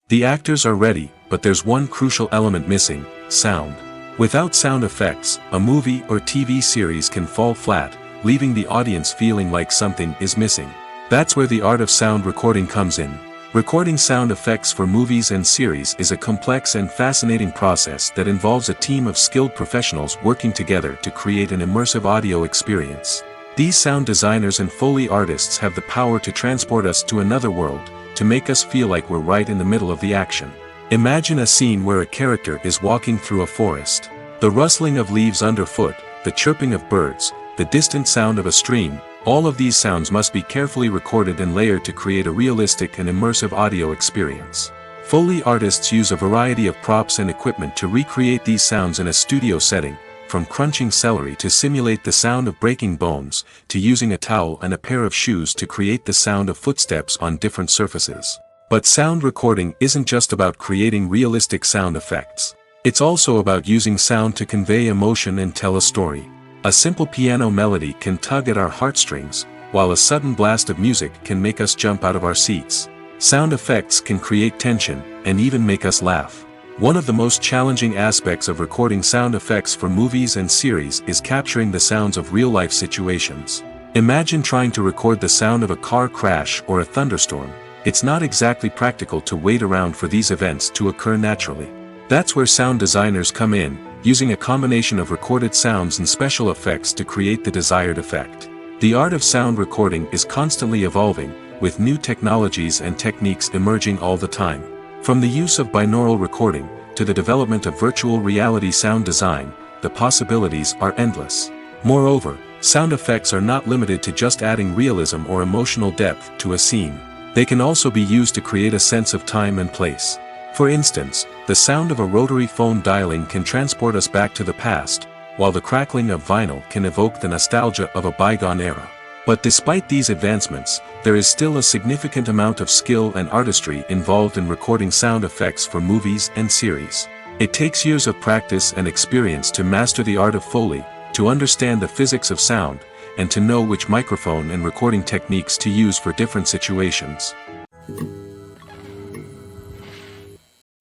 The actors are ready, but there's one crucial element missing: sound. Without sound effects, a movie or TV series can fall flat, leaving the audience feeling like something is missing. That's where the art of sound recording comes in. Recording sound effects for movies and series is a complex and fascinating process that involves a team of skilled professionals working together to create an immersive audio experience. These sound designers and Foley artists have the power to transport us to another world, to make us feel like we're right in the middle of the action. Imagine a scene where a character is walking through a forest. The rustling of leaves underfoot, the chirping of birds, the distant sound of a stream, all of these sounds must be carefully recorded and layered to create a realistic and immersive audio experience. Foley artists use a variety of props and equipment to recreate these sounds in a studio setting, from crunching celery to simulate the sound of breaking bones, to using a towel and a pair of shoes to create the sound of footsteps on different surfaces. But sound recording isn't just about creating realistic sound effects. It's also about using sound to convey emotion and tell a story. A simple piano melody can tug at our heartstrings, while a sudden blast of music can make us jump out of our seats. Sound effects can create tension, and even make us laugh. One of the most challenging aspects of recording sound effects for movies and series is capturing the sounds of real-life situations. Imagine trying to record the sound of a car crash or a thunderstorm. It's not exactly practical to wait around for these events to occur naturally. That's where sound designers come in, using a combination of recorded sounds and special effects to create the desired effect. The art of sound recording is constantly evolving, with new technologies and techniques emerging all the time. From the use of binaural recording, to the development of virtual reality sound design, the possibilities are endless. Moreover, sound effects are not limited to just adding realism or emotional depth to a scene. They can also be used to create a sense of time and place. For instance, the sound of a rotary phone dialing can transport us back to the past, while the crackling of vinyl can evoke the nostalgia of a bygone era. But despite these advancements, there is still a significant amount of skill and artistry involved in recording sound effects for movies and series. It takes years of practice and experience to master the art of Foley, to understand the physics of sound, and to know which microphone and recording techniques to use for different situations.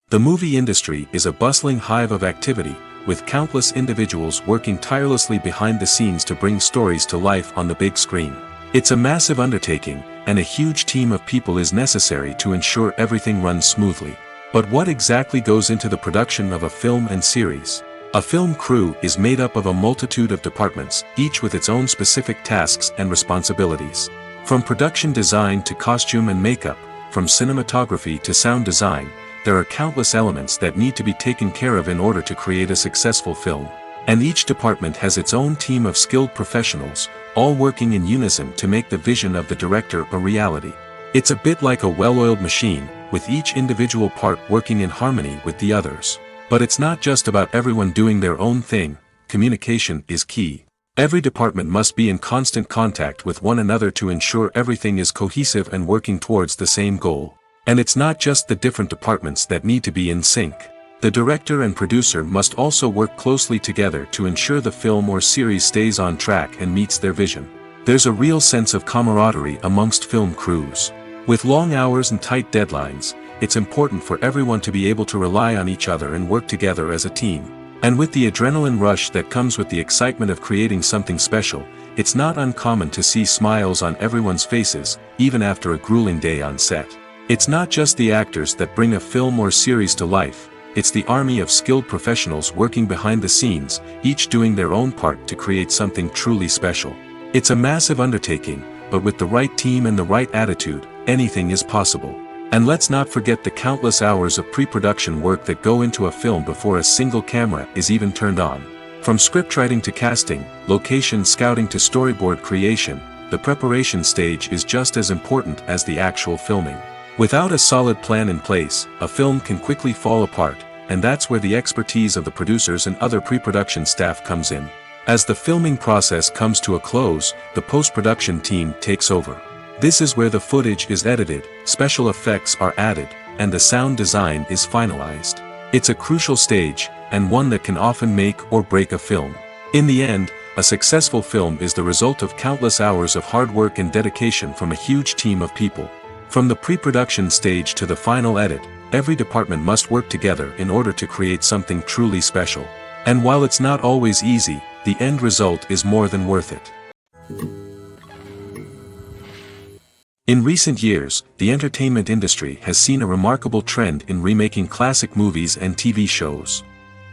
The movie industry is a bustling hive of activity, with countless individuals working tirelessly behind the scenes to bring stories to life on the big screen. It's a massive undertaking, and a huge team of people is necessary to ensure everything runs smoothly. But what exactly goes into the production of a film and series? A film crew is made up of a multitude of departments, each with its own specific tasks and responsibilities. From production design to costume and makeup, from cinematography to sound design, there are countless elements that need to be taken care of in order to create a successful film. And each department has its own team of skilled professionals, all working in unison to make the vision of the director a reality. It's a bit like a well-oiled machine, with each individual part working in harmony with the others. But it's not just about everyone doing their own thing. Communication is key. Every department must be in constant contact with one another to ensure everything is cohesive and working towards the same goal. And it's not just the different departments that need to be in sync. The director and producer must also work closely together to ensure the film or series stays on track and meets their vision. There's a real sense of camaraderie amongst film crews. With long hours and tight deadlines, it's important for everyone to be able to rely on each other and work together as a team. And with the adrenaline rush that comes with the excitement of creating something special, it's not uncommon to see smiles on everyone's faces, even after a grueling day on set. It's not just the actors that bring a film or series to life, it's the army of skilled professionals working behind the scenes, each doing their own part to create something truly special. It's a massive undertaking, but with the right team and the right attitude, anything is possible. And let's not forget the countless hours of pre-production work that go into a film before a single camera is even turned on. From scriptwriting to casting, location scouting to storyboard creation, the preparation stage is just as important as the actual filming. Without a solid plan in place, a film can quickly fall apart, and that's where the expertise of the producers and other pre-production staff comes in. As the filming process comes to a close, the post-production team takes over. This is where the footage is edited, special effects are added, and the sound design is finalized. It's a crucial stage, and one that can often make or break a film. In the end, a successful film is the result of countless hours of hard work and dedication from a huge team of people. From the pre-production stage to the final edit, every department must work together in order to create something truly special. And while it's not always easy, the end result is more than worth it. In recent years, the entertainment industry has seen a remarkable trend in remaking classic movies and TV shows.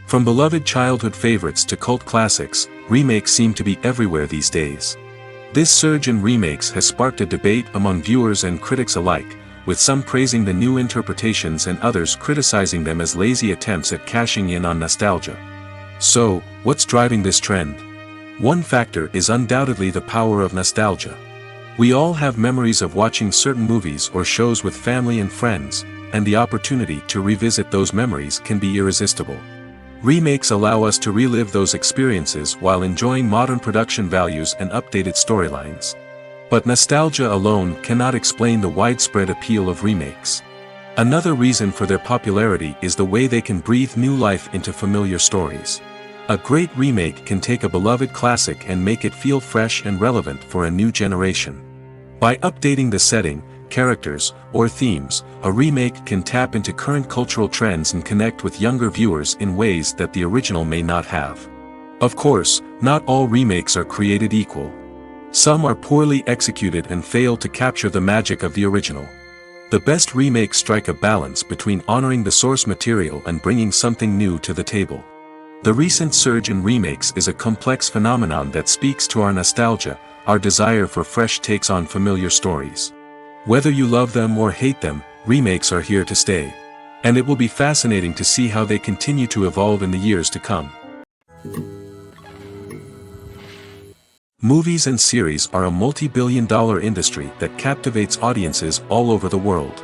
From beloved childhood favorites to cult classics, remakes seem to be everywhere these days. This surge in remakes has sparked a debate among viewers and critics alike, with some praising the new interpretations and others criticizing them as lazy attempts at cashing in on nostalgia. So, what's driving this trend? One factor is undoubtedly the power of nostalgia. We all have memories of watching certain movies or shows with family and friends, and the opportunity to revisit those memories can be irresistible. Remakes allow us to relive those experiences while enjoying modern production values and updated storylines. But nostalgia alone cannot explain the widespread appeal of remakes. Another reason for their popularity is the way they can breathe new life into familiar stories. A great remake can take a beloved classic and make it feel fresh and relevant for a new generation. By updating the setting, characters, or themes, a remake can tap into current cultural trends and connect with younger viewers in ways that the original may not have. Of course, not all remakes are created equal. Some are poorly executed and fail to capture the magic of the original. The best remakes strike a balance between honoring the source material and bringing something new to the table. The recent surge in remakes is a complex phenomenon that speaks to our nostalgia, our desire for fresh takes on familiar stories. Whether you love them or hate them, remakes are here to stay. And it will be fascinating to see how they continue to evolve in the years to come. Movies and series are a multi-billion-dollar industry that captivates audiences all over the world.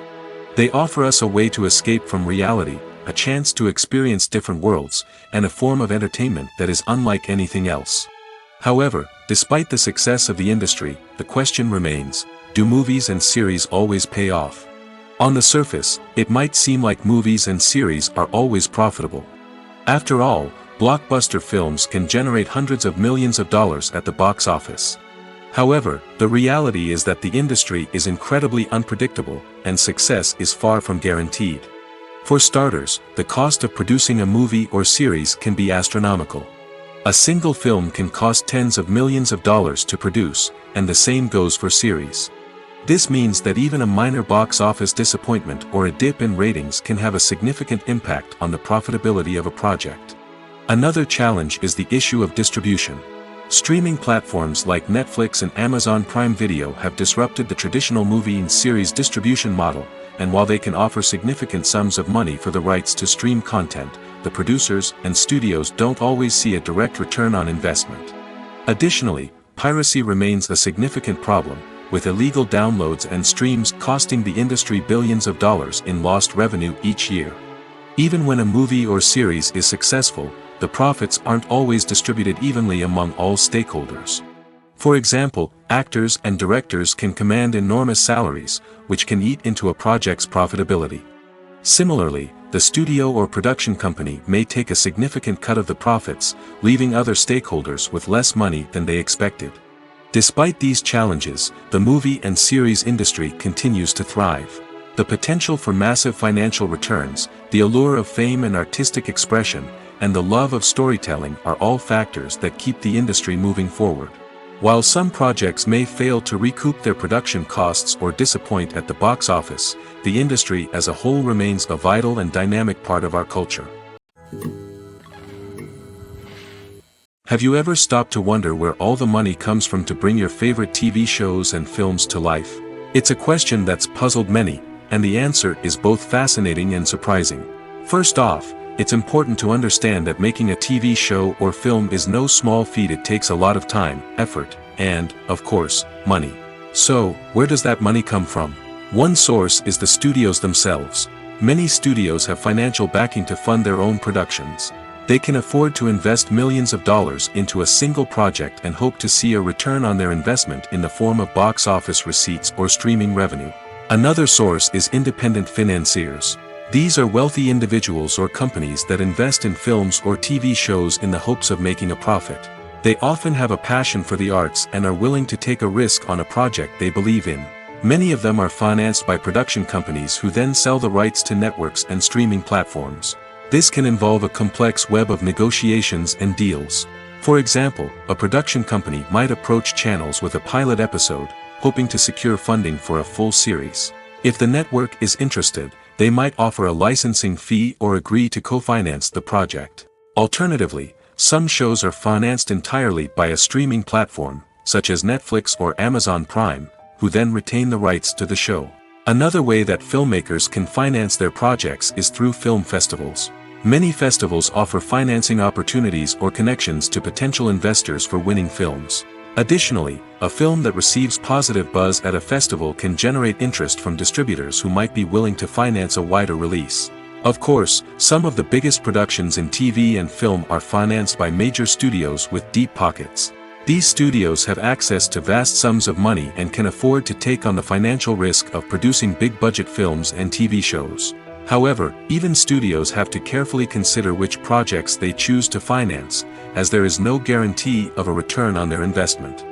They offer us a way to escape from reality, a chance to experience different worlds, and a form of entertainment that is unlike anything else. However, despite the success of the industry, the question remains, do movies and series always pay off? On the surface, it might seem like movies and series are always profitable. After all, blockbuster films can generate hundreds of millions of dollars at the box office. However, the reality is that the industry is incredibly unpredictable, and success is far from guaranteed. For starters, the cost of producing a movie or series can be astronomical. A single film can cost tens of millions of dollars to produce, and the same goes for series. This means that even a minor box office disappointment or a dip in ratings can have a significant impact on the profitability of a project. Another challenge is the issue of distribution. Streaming platforms like Netflix and Amazon Prime Video have disrupted the traditional movie and series distribution model, and while they can offer significant sums of money for the rights to stream content, the producers and studios don't always see a direct return on investment. Additionally, piracy remains a significant problem, with illegal downloads and streams costing the industry billions of dollars in lost revenue each year. Even when a movie or series is successful, the profits aren't always distributed evenly among all stakeholders. For example, actors and directors can command enormous salaries, which can eat into a project's profitability. Similarly, the studio or production company may take a significant cut of the profits, leaving other stakeholders with less money than they expected. Despite these challenges, the movie and series industry continues to thrive. The potential for massive financial returns, the allure of fame and artistic expression, and the love of storytelling are all factors that keep the industry moving forward. While some projects may fail to recoup their production costs or disappoint at the box office, the industry as a whole remains a vital and dynamic part of our culture. Have you ever stopped to wonder where all the money comes from to bring your favorite TV shows and films to life? It's a question that's puzzled many, and the answer is both fascinating and surprising. First off, it's important to understand that making a TV show or film is no small feat. It takes a lot of time, effort, and, of course, money. So, where does that money come from? One source is the studios themselves. Many studios have financial backing to fund their own productions. They can afford to invest millions of dollars into a single project and hope to see a return on their investment in the form of box office receipts or streaming revenue. Another source is independent financiers. These are wealthy individuals or companies that invest in films or TV shows in the hopes of making a profit. They often have a passion for the arts and are willing to take a risk on a project they believe in. Many of them are financed by production companies who then sell the rights to networks and streaming platforms. This can involve a complex web of negotiations and deals. For example, a production company might approach channels with a pilot episode, hoping to secure funding for a full series. If the network is interested, they might offer a licensing fee or agree to co-finance the project. Alternatively, some shows are financed entirely by a streaming platform, such as Netflix or Amazon Prime, who then retain the rights to the show. Another way that filmmakers can finance their projects is through film festivals. Many festivals offer financing opportunities or connections to potential investors for winning films. Additionally, a film that receives positive buzz at a festival can generate interest from distributors who might be willing to finance a wider release. Of course, some of the biggest productions in TV and film are financed by major studios with deep pockets. These studios have access to vast sums of money and can afford to take on the financial risk of producing big-budget films and TV shows. However, even studios have to carefully consider which projects they choose to finance, as there is no guarantee of a return on their investment.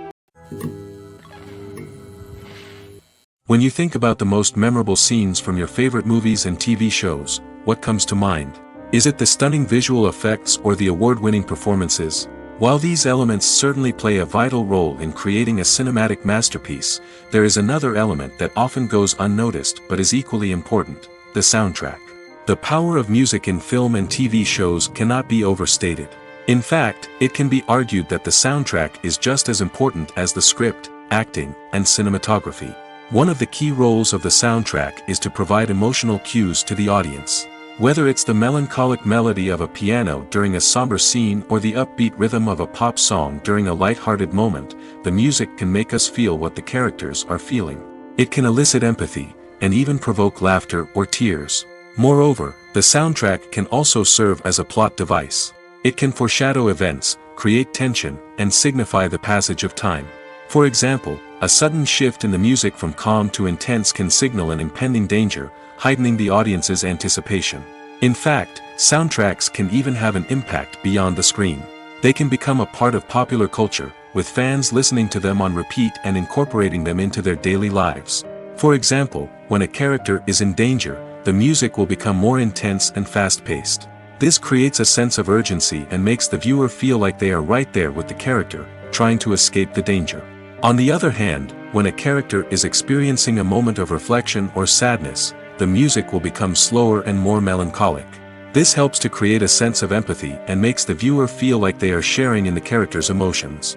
When you think about the most memorable scenes from your favorite movies and TV shows, what comes to mind? Is it the stunning visual effects or the award-winning performances? While these elements certainly play a vital role in creating a cinematic masterpiece, there is another element that often goes unnoticed but is equally important: the soundtrack. The power of music in film and TV shows cannot be overstated. In fact, it can be argued that the soundtrack is just as important as the script, acting, and cinematography. One of the key roles of the soundtrack is to provide emotional cues to the audience. Whether it's the melancholic melody of a piano during a somber scene or the upbeat rhythm of a pop song during a light-hearted moment, the music can make us feel what the characters are feeling. It can elicit empathy, and even provoke laughter or tears. Moreover, the soundtrack can also serve as a plot device. It can foreshadow events, create tension, and signify the passage of time. For example, a sudden shift in the music from calm to intense can signal an impending danger, heightening the audience's anticipation. In fact, soundtracks can even have an impact beyond the screen. They can become a part of popular culture, with fans listening to them on repeat and incorporating them into their daily lives. For example, when a character is in danger, the music will become more intense and fast-paced. This creates a sense of urgency and makes the viewer feel like they are right there with the character, trying to escape the danger. On the other hand, when a character is experiencing a moment of reflection or sadness, the music will become slower and more melancholic. This helps to create a sense of empathy and makes the viewer feel like they are sharing in the character's emotions.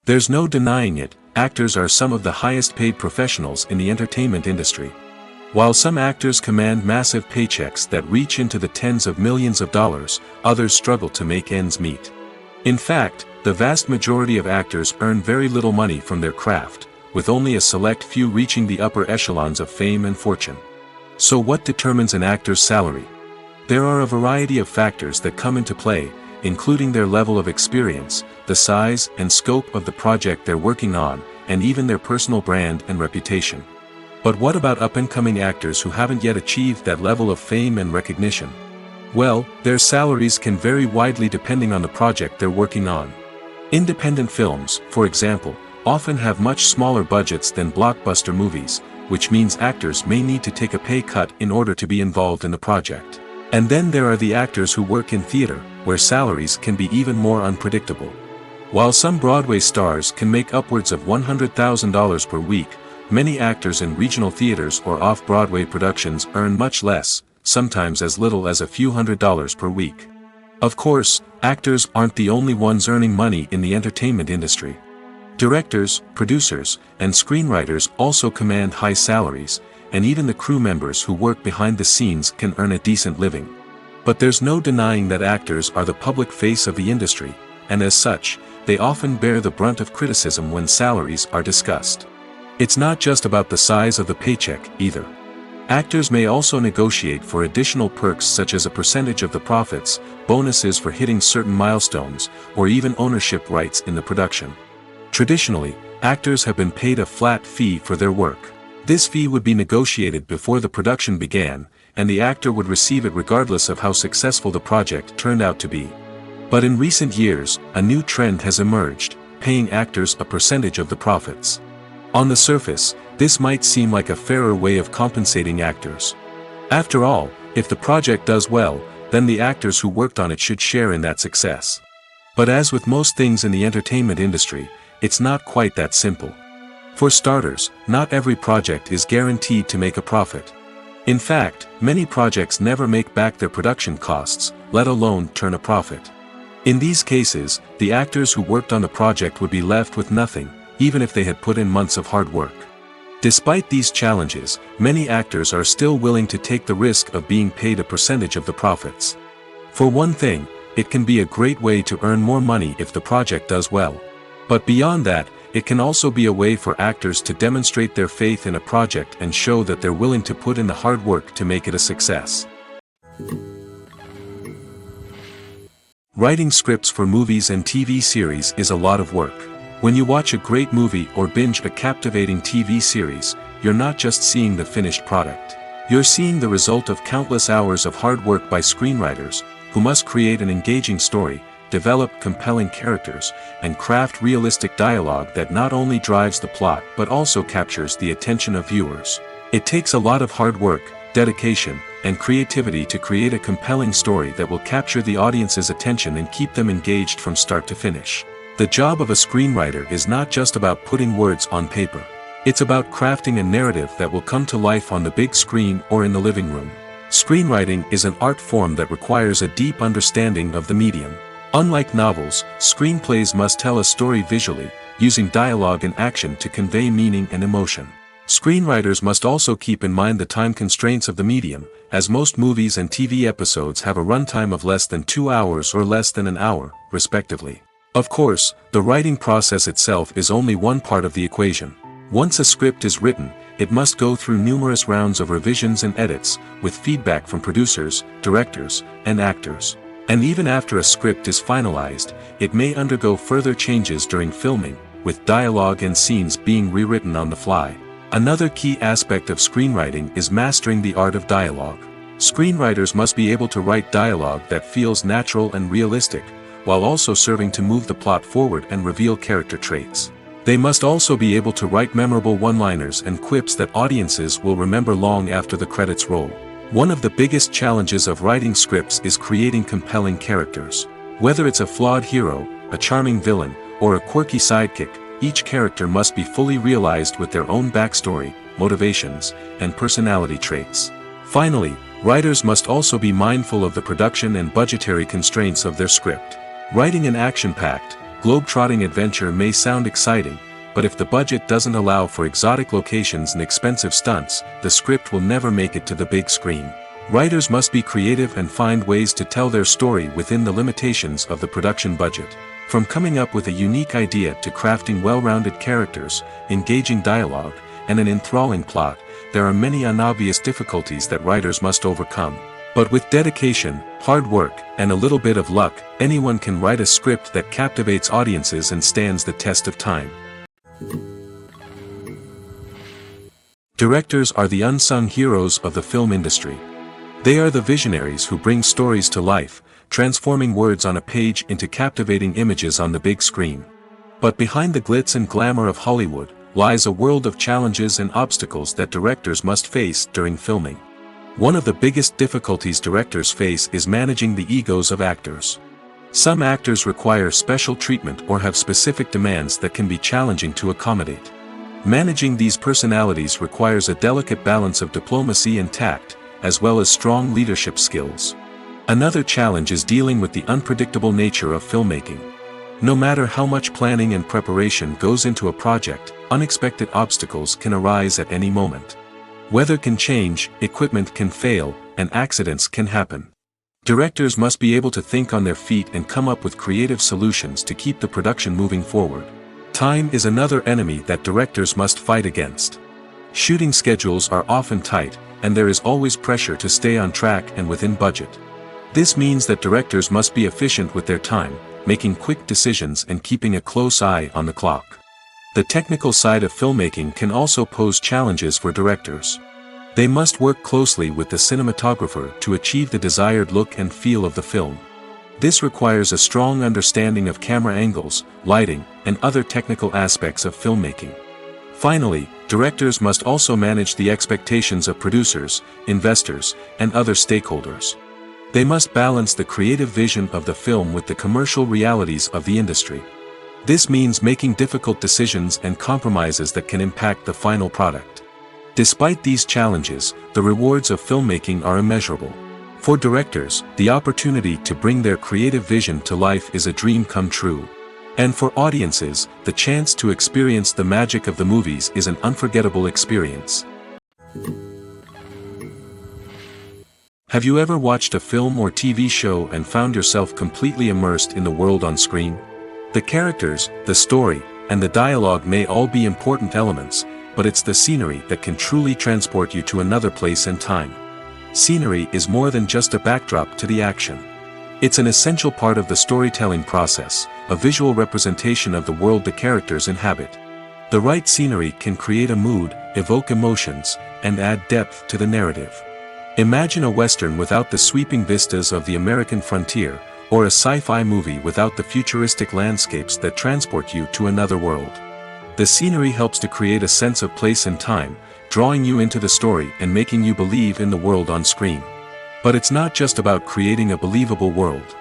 There's no denying it, actors are some of the highest paid professionals in the entertainment industry. While some actors command massive paychecks that reach into the tens of millions of dollars, others struggle to make ends meet. In fact, the vast majority of actors earn very little money from their craft, with only a select few reaching the upper echelons of fame and fortune. So what determines an actor's salary? There are a variety of factors that come into play, including their level of experience, the size and scope of the project they're working on, and even their personal brand and reputation. But what about up-and-coming actors who haven't yet achieved that level of fame and recognition? Well, their salaries can vary widely depending on the project they're working on. Independent films, for example, often have much smaller budgets than blockbuster movies, which means actors may need to take a pay cut in order to be involved in the project. And then there are the actors who work in theater, where salaries can be even more unpredictable. While some Broadway stars can make upwards of $100,000 per week, many actors in regional theaters or off-Broadway productions earn much less, sometimes as little as a few $100s per week. Of course, actors aren't the only ones earning money in the entertainment industry. Directors, producers, and screenwriters also command high salaries, and even the crew members who work behind the scenes can earn a decent living. But there's no denying that actors are the public face of the industry, and as such, they often bear the brunt of criticism when salaries are discussed. It's not just about the size of the paycheck, either. Actors may also negotiate for additional perks such as a percentage of the profits, bonuses for hitting certain milestones, or even ownership rights in the production. Traditionally, actors have been paid a flat fee for their work. This fee would be negotiated before the production began, and the actor would receive it regardless of how successful the project turned out to be. But in recent years, a new trend has emerged, paying actors a percentage of the profits. On the surface, this might seem like a fairer way of compensating actors. After all, if the project does well, then the actors who worked on it should share in that success. But as with most things in the entertainment industry, it's not quite that simple. For starters, not every project is guaranteed to make a profit. In fact, many projects never make back their production costs, let alone turn a profit. In these cases, the actors who worked on the project would be left with nothing, even if they had put in months of hard work. Despite these challenges, many actors are still willing to take the risk of being paid a percentage of the profits. For one thing, it can be a great way to earn more money if the project does well. But beyond that, it can also be a way for actors to demonstrate their faith in a project and show that they're willing to put in the hard work to make it a success. Writing scripts for movies and TV series is a lot of work. When you watch a great movie or binge a captivating TV series, you're not just seeing the finished product. You're seeing the result of countless hours of hard work by screenwriters, who must create an engaging story, develop compelling characters, and craft realistic dialogue that not only drives the plot but also captures the attention of viewers. It takes a lot of hard work, dedication, and creativity to create a compelling story that will capture the audience's attention and keep them engaged from start to finish. The job of a screenwriter is not just about putting words on paper. It's about crafting a narrative that will come to life on the big screen or in the living room. Screenwriting is an art form that requires a deep understanding of the medium. Unlike novels, screenplays must tell a story visually, using dialogue and action to convey meaning and emotion. Screenwriters must also keep in mind the time constraints of the medium, as most movies and TV episodes have a runtime of less than 2 hours or less than an hour, respectively. Of course, the writing process itself is only one part of the equation. Once a script is written, it must go through numerous rounds of revisions and edits, with feedback from producers, directors, and actors. And even after a script is finalized, it may undergo further changes during filming, with dialogue and scenes being rewritten on the fly. Another key aspect of screenwriting is mastering the art of dialogue. Screenwriters must be able to write dialogue that feels natural and realistic, while also serving to move the plot forward and reveal character traits. They must also be able to write memorable one-liners and quips that audiences will remember long after the credits roll. One of the biggest challenges of writing scripts is creating compelling characters. Whether it's a flawed hero, a charming villain, or a quirky sidekick, each character must be fully realized with their own backstory, motivations, and personality traits. Finally, writers must also be mindful of the production and budgetary constraints of their script. Writing an action-packed, globe-trotting adventure may sound exciting, but if the budget doesn't allow for exotic locations and expensive stunts, the script will never make it to the big screen. Writers must be creative and find ways to tell their story within the limitations of the production budget. From coming up with a unique idea to crafting well-rounded characters, engaging dialogue, and an enthralling plot, there are many unobvious difficulties that writers must overcome. But with dedication, hard work, and a little bit of luck, anyone can write a script that captivates audiences and stands the test of time. Directors are the unsung heroes of the film industry. They are the visionaries who bring stories to life, transforming words on a page into captivating images on the big screen. But behind the glitz and glamour of Hollywood lies a world of challenges and obstacles that directors must face during filming. One of the biggest difficulties directors face is managing the egos of actors. Some actors require special treatment or have specific demands that can be challenging to accommodate. Managing these personalities requires a delicate balance of diplomacy and tact, as well as strong leadership skills. Another challenge is dealing with the unpredictable nature of filmmaking. No matter how much planning and preparation goes into a project, unexpected obstacles can arise at any moment. Weather can change, equipment can fail, and accidents can happen. Directors must be able to think on their feet and come up with creative solutions to keep the production moving forward. Time is another enemy that directors must fight against. Shooting schedules are often tight, and there is always pressure to stay on track and within budget. This means that directors must be efficient with their time, making quick decisions and keeping a close eye on the clock. The technical side of filmmaking can also pose challenges for directors. They must work closely with the cinematographer to achieve the desired look and feel of the film. This requires a strong understanding of camera angles, lighting, and other technical aspects of filmmaking. Finally, directors must also manage the expectations of producers, investors, and other stakeholders. They must balance the creative vision of the film with the commercial realities of the industry. This means making difficult decisions and compromises that can impact the final product. Despite these challenges, the rewards of filmmaking are immeasurable. For directors, the opportunity to bring their creative vision to life is a dream come true. And for audiences, the chance to experience the magic of the movies is an unforgettable experience. Have you ever watched a film or TV show and found yourself completely immersed in the world on screen? The characters, the story, and the dialogue may all be important elements, but it's the scenery that can truly transport you to another place and time. Scenery is more than just a backdrop to the action. It's an essential part of the storytelling process, a visual representation of the world the characters inhabit. The right scenery can create a mood, evoke emotions, and add depth to the narrative. Imagine a Western without the sweeping vistas of the American frontier, or a sci-fi movie without the futuristic landscapes that transport you to another world. The scenery helps to create a sense of place and time, drawing you into the story and making you believe in the world on screen. But it's not just about creating a believable world.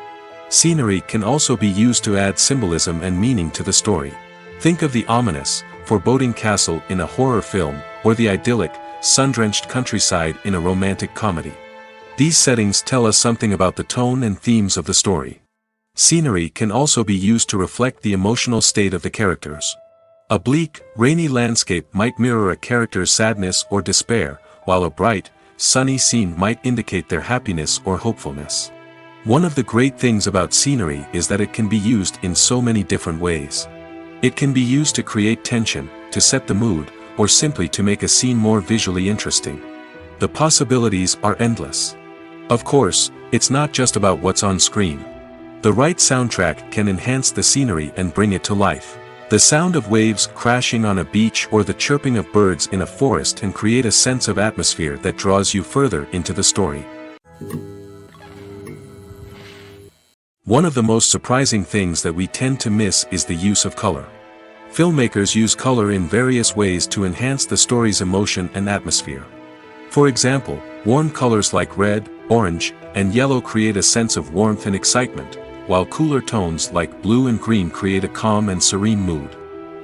Scenery can also be used to add symbolism and meaning to the story. Think of the ominous, foreboding castle in a horror film, or the idyllic, sun-drenched countryside in a romantic comedy. These settings tell us something about the tone and themes of the story. Scenery can also be used to reflect the emotional state of the characters. A bleak, rainy landscape might mirror a character's sadness or despair, while a bright, sunny scene might indicate their happiness or hopefulness. One of the great things about scenery is that it can be used in so many different ways. It can be used to create tension, to set the mood, or simply to make a scene more visually interesting. The possibilities are endless. Of course, it's not just about what's on screen. The right soundtrack can enhance the scenery and bring it to life. The sound of waves crashing on a beach or the chirping of birds in a forest can create a sense of atmosphere that draws you further into the story. One of the most surprising things that we tend to miss is the use of color. Filmmakers use color in various ways to enhance the story's emotion and atmosphere. For example, warm colors like red, orange, and yellow create a sense of warmth and excitement, while cooler tones like blue and green create a calm and serene mood.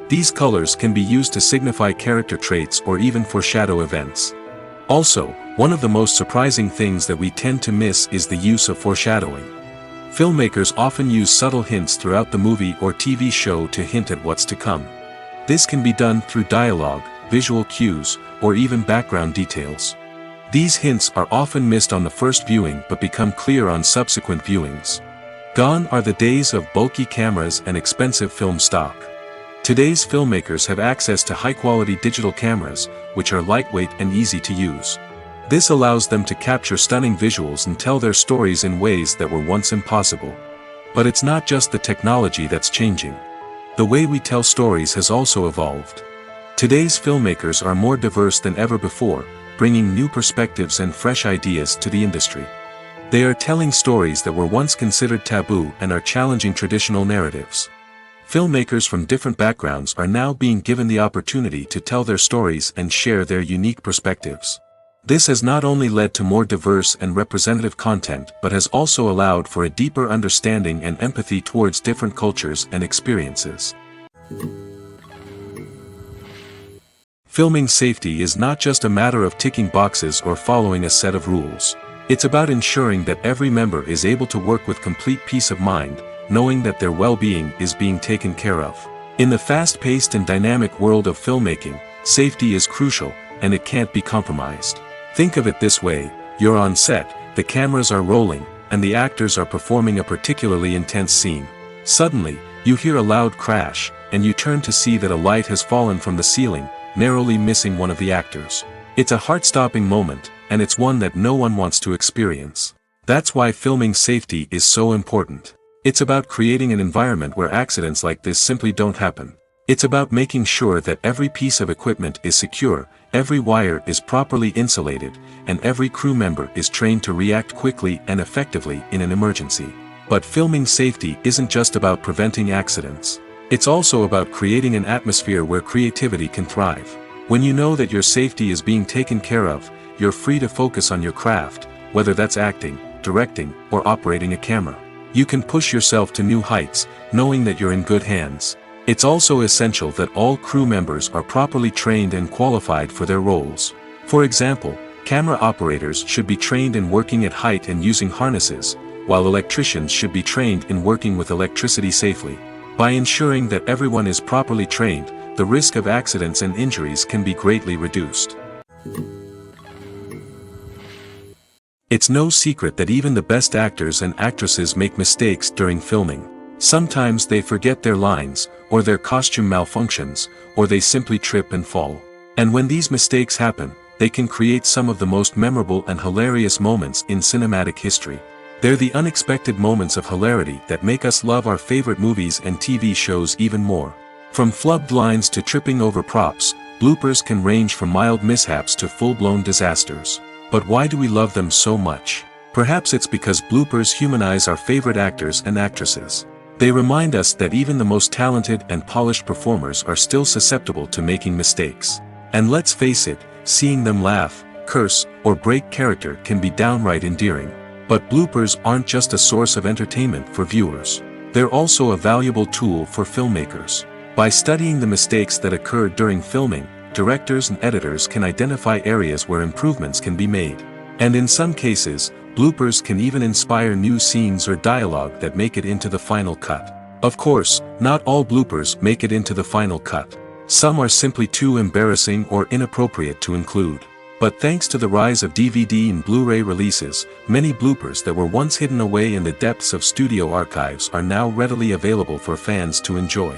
These colors can be used to signify character traits or even foreshadow events. Also, one of the most surprising things that we tend to miss is the use of foreshadowing. Filmmakers often use subtle hints throughout the movie or TV show to hint at what's to come. This can be done through dialogue, visual cues, or even background details. These hints are often missed on the first viewing but become clear on subsequent viewings. Gone are the days of bulky cameras and expensive film stock. Today's filmmakers have access to high-quality digital cameras, which are lightweight and easy to use. This allows them to capture stunning visuals and tell their stories in ways that were once impossible. But it's not just the technology that's changing. The way we tell stories has also evolved. Today's filmmakers are more diverse than ever before, bringing new perspectives and fresh ideas to the industry. They are telling stories that were once considered taboo and are challenging traditional narratives. Filmmakers from different backgrounds are now being given the opportunity to tell their stories and share their unique perspectives. This has not only led to more diverse and representative content but has also allowed for a deeper understanding and empathy towards different cultures and experiences. Filming safety is not just a matter of ticking boxes or following a set of rules. It's about ensuring that every member is able to work with complete peace of mind, knowing that their well-being is being taken care of. In the fast-paced and dynamic world of filmmaking, safety is crucial, and it can't be compromised. Think of it this way: you're on set, the cameras are rolling, and the actors are performing a particularly intense scene. Suddenly, you hear a loud crash, and you turn to see that a light has fallen from the ceiling, narrowly missing one of the actors. It's a heart-stopping moment, and it's one that no one wants to experience. That's why filming safety is so important. It's about creating an environment where accidents like this simply don't happen. It's about making sure that every piece of equipment is secure, every wire is properly insulated, and every crew member is trained to react quickly and effectively in an emergency. But filming safety isn't just about preventing accidents. It's also about creating an atmosphere where creativity can thrive. When you know that your safety is being taken care of, you're free to focus on your craft, whether that's acting, directing, or operating a camera. You can push yourself to new heights, knowing that you're in good hands. It's also essential that all crew members are properly trained and qualified for their roles. For example, camera operators should be trained in working at height and using harnesses, while electricians should be trained in working with electricity safely. By ensuring that everyone is properly trained, the risk of accidents and injuries can be greatly reduced. It's no secret that even the best actors and actresses make mistakes during filming. Sometimes they forget their lines, or their costume malfunctions, or they simply trip and fall. And when these mistakes happen, they can create some of the most memorable and hilarious moments in cinematic history. They're the unexpected moments of hilarity that make us love our favorite movies and TV shows even more. From flubbed lines to tripping over props, bloopers can range from mild mishaps to full-blown disasters. But why do we love them so much? Perhaps it's because bloopers humanize our favorite actors and actresses. They remind us that even the most talented and polished performers are still susceptible to making mistakes. And let's face it, seeing them laugh, curse, or break character can be downright endearing. But bloopers aren't just a source of entertainment for viewers. They're also a valuable tool for filmmakers. By studying the mistakes that occur during filming, directors and editors can identify areas where improvements can be made. And in some cases, bloopers can even inspire new scenes or dialogue that make it into the final cut. Of course, not all bloopers make it into the final cut. Some are simply too embarrassing or inappropriate to include. But thanks to the rise of DVD and Blu-ray releases, many bloopers that were once hidden away in the depths of studio archives are now readily available for fans to enjoy.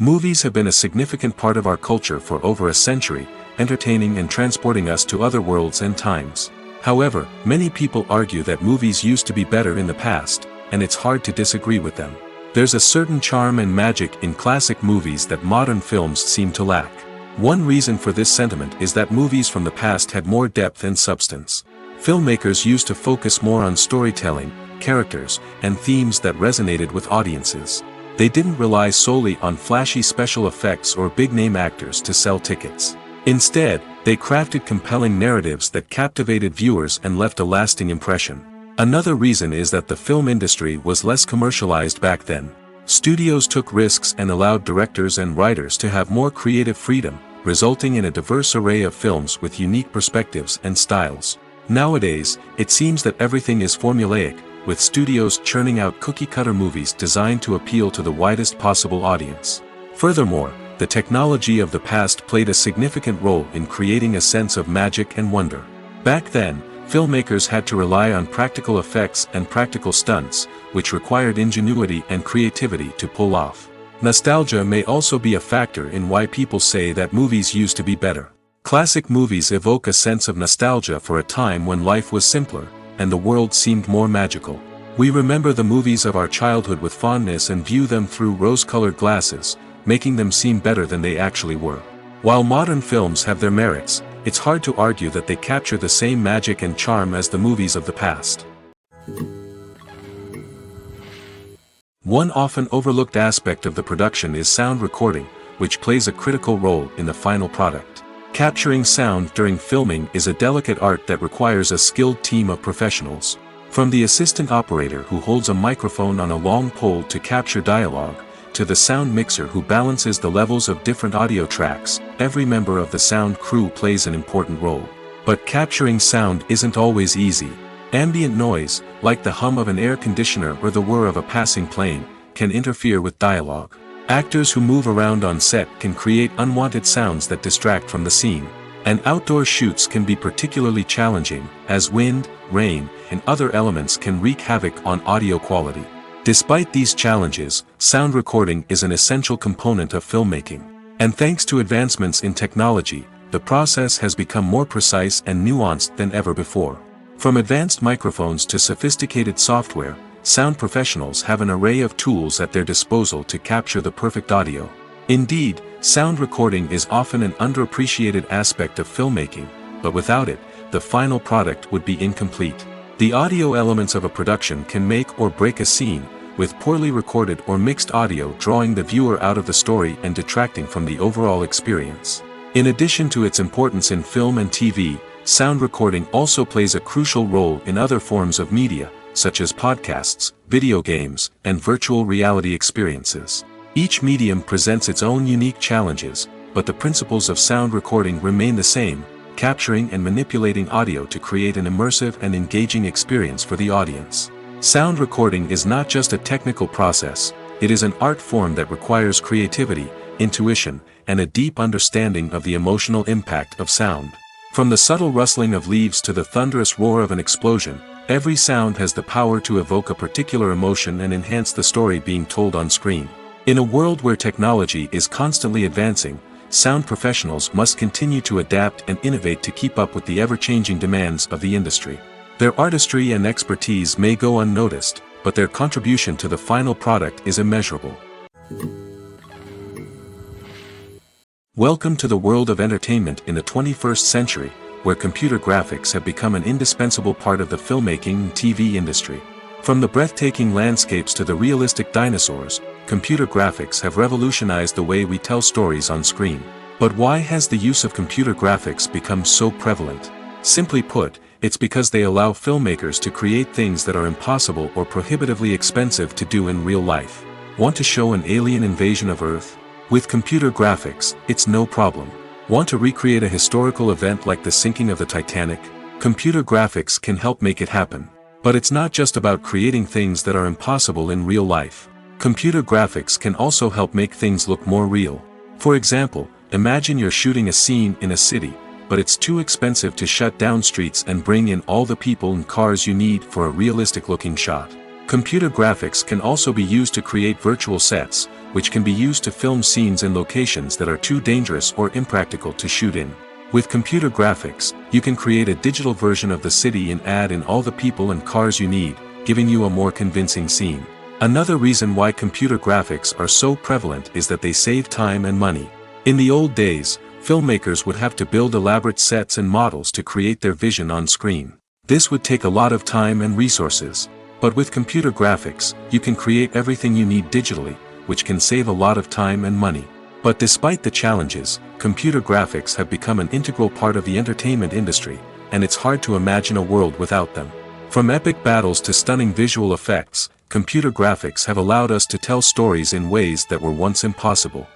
Movies have been a significant part of our culture for over a century, entertaining and transporting us to other worlds and times. However, many people argue that movies used to be better in the past, and it's hard to disagree with them. There's a certain charm and magic in classic movies that modern films seem to lack. One reason for this sentiment is that movies from the past had more depth and substance. Filmmakers used to focus more on storytelling, characters, and themes that resonated with audiences. They didn't rely solely on flashy special effects or big-name actors to sell tickets. Instead, they crafted compelling narratives that captivated viewers and left a lasting impression. Another reason is that the film industry was less commercialized back then. Studios took risks and allowed directors and writers to have more creative freedom, resulting in a diverse array of films with unique perspectives and styles. Nowadays, it seems that everything is formulaic, with studios churning out cookie-cutter movies designed to appeal to the widest possible audience. Furthermore, the technology of the past played a significant role in creating a sense of magic and wonder. Back then, filmmakers had to rely on practical effects and practical stunts, which required ingenuity and creativity to pull off. Nostalgia may also be a factor in why people say that movies used to be better. Classic movies evoke a sense of nostalgia for a time when life was simpler, and the world seemed more magical. We remember the movies of our childhood with fondness and view them through rose-colored glasses, making them seem better than they actually were. While modern films have their merits, it's hard to argue that they capture the same magic and charm as the movies of the past. One often overlooked aspect of the production is sound recording, which plays a critical role in the final product. Capturing sound during filming is a delicate art that requires a skilled team of professionals. From the assistant operator who holds a microphone on a long pole to capture dialogue, to the sound mixer who balances the levels of different audio tracks, every member of the sound crew plays an important role. But capturing sound isn't always easy. Ambient noise, like the hum of an air conditioner or the whir of a passing plane, can interfere with dialogue. Actors who move around on set can create unwanted sounds that distract from the scene. And outdoor shoots can be particularly challenging, as wind, rain, and other elements can wreak havoc on audio quality. Despite these challenges, sound recording is an essential component of filmmaking. And thanks to advancements in technology, the process has become more precise and nuanced than ever before. From advanced microphones to sophisticated software, sound professionals have an array of tools at their disposal to capture the perfect audio. Indeed, sound recording is often an underappreciated aspect of filmmaking, but without it, the final product would be incomplete. The audio elements of a production can make or break a scene, with poorly recorded or mixed audio drawing the viewer out of the story and detracting from the overall experience. In addition to its importance in film and TV, sound recording also plays a crucial role in other forms of media, such as podcasts, video games, and virtual reality experiences. Each medium presents its own unique challenges, but the principles of sound recording remain the same, capturing and manipulating audio to create an immersive and engaging experience for the audience. Sound recording is not just a technical process, it is an art form that requires creativity, intuition, and a deep understanding of the emotional impact of sound. From the subtle rustling of leaves to the thunderous roar of an explosion, every sound has the power to evoke a particular emotion and enhance the story being told on screen. In a world where technology is constantly advancing, sound professionals must continue to adapt and innovate to keep up with the ever-changing demands of the industry. Their artistry and expertise may go unnoticed, but their contribution to the final product is immeasurable. Welcome to the world of entertainment in the 21st century, where computer graphics have become an indispensable part of the filmmaking and TV industry. From the breathtaking landscapes to the realistic dinosaurs, computer graphics have revolutionized the way we tell stories on screen. But why has the use of computer graphics become so prevalent? Simply put, it's because they allow filmmakers to create things that are impossible or prohibitively expensive to do in real life. Want to show an alien invasion of Earth? With computer graphics, it's no problem. Want to recreate a historical event like the sinking of the Titanic? Computer graphics can help make it happen. But it's not just about creating things that are impossible in real life. Computer graphics can also help make things look more real. For example, imagine you're shooting a scene in a city, but it's too expensive to shut down streets and bring in all the people and cars you need for a realistic-looking shot. Computer graphics can also be used to create virtual sets, which can be used to film scenes in locations that are too dangerous or impractical to shoot in. With computer graphics, you can create a digital version of the city and add in all the people and cars you need, giving you a more convincing scene. Another reason why computer graphics are so prevalent is that they save time and money. In the old days, filmmakers would have to build elaborate sets and models to create their vision on screen. This would take a lot of time and resources. But with computer graphics, you can create everything you need digitally, which can save a lot of time and money. But despite the challenges, computer graphics have become an integral part of the entertainment industry, and it's hard to imagine a world without them. From epic battles to stunning visual effects, computer graphics have allowed us to tell stories in ways that were once impossible.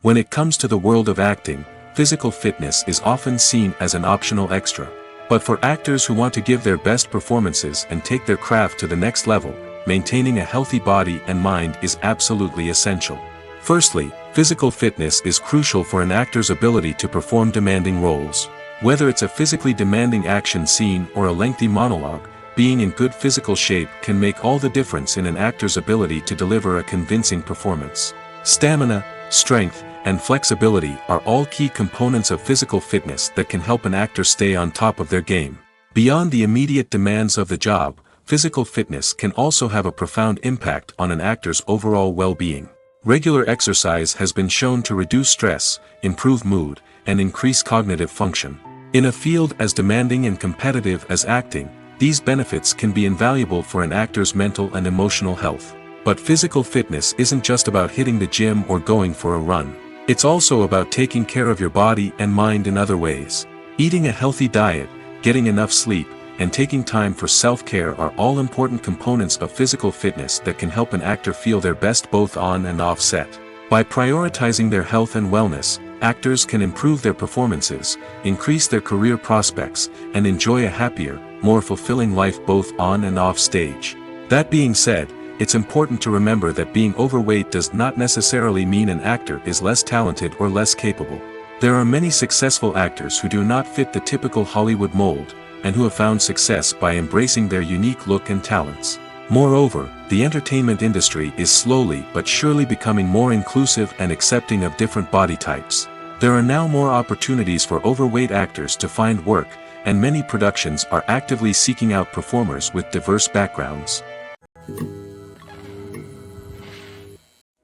When it comes to the world of acting, physical fitness is often seen as an optional extra. But for actors who want to give their best performances and take their craft to the next level, maintaining a healthy body and mind is absolutely essential. Firstly, physical fitness is crucial for an actor's ability to perform demanding roles. Whether it's a physically demanding action scene or a lengthy monologue, being in good physical shape can make all the difference in an actor's ability to deliver a convincing performance. Stamina, strength, and flexibility are all key components of physical fitness that can help an actor stay on top of their game. Beyond the immediate demands of the job, physical fitness can also have a profound impact on an actor's overall well-being. Regular exercise has been shown to reduce stress, improve mood, and increase cognitive function. In a field as demanding and competitive as acting, these benefits can be invaluable for an actor's mental and emotional health. But physical fitness isn't just about hitting the gym or going for a run. It's also about taking care of your body and mind in other ways. Eating a healthy diet, getting enough sleep, and taking time for self-care are all important components of physical fitness that can help an actor feel their best both on and off set. By prioritizing their health and wellness, actors can improve their performances, increase their career prospects, and enjoy a happier, more fulfilling life both on and off stage. That being said, it's important to remember that being overweight does not necessarily mean an actor is less talented or less capable. There are many successful actors who do not fit the typical Hollywood mold, and who have found success by embracing their unique look and talents. Moreover, the entertainment industry is slowly but surely becoming more inclusive and accepting of different body types. There are now more opportunities for overweight actors to find work, and many productions are actively seeking out performers with diverse backgrounds.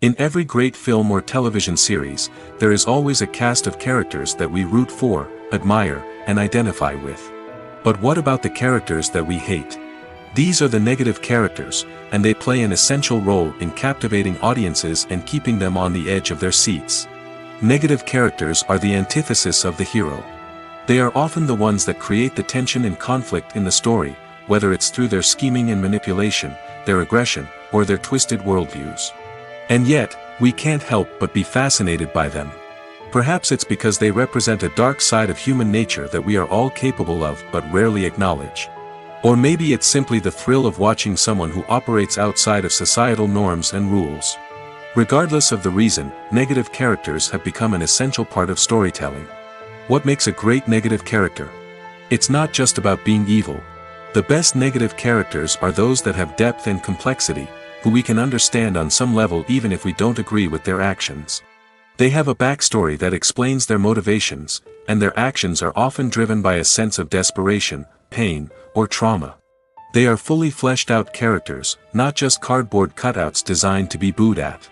In every great film or television series, there is always a cast of characters that we root for, admire, and identify with. But what about the characters that we hate? These are the negative characters, and they play an essential role in captivating audiences and keeping them on the edge of their seats. Negative characters are the antithesis of the hero. They are often the ones that create the tension and conflict in the story, whether it's through their scheming and manipulation, their aggression, or their twisted worldviews. And yet, we can't help but be fascinated by them. Perhaps it's because they represent a dark side of human nature that we are all capable of but rarely acknowledge. Or maybe it's simply the thrill of watching someone who operates outside of societal norms and rules. Regardless of the reason, negative characters have become an essential part of storytelling. What makes a great negative character? It's not just about being evil. The best negative characters are those that have depth and complexity, who we can understand on some level even if we don't agree with their actions. They have a backstory that explains their motivations, and their actions are often driven by a sense of desperation, pain, or trauma. They are fully fleshed out characters, not just cardboard cutouts designed to be booed at.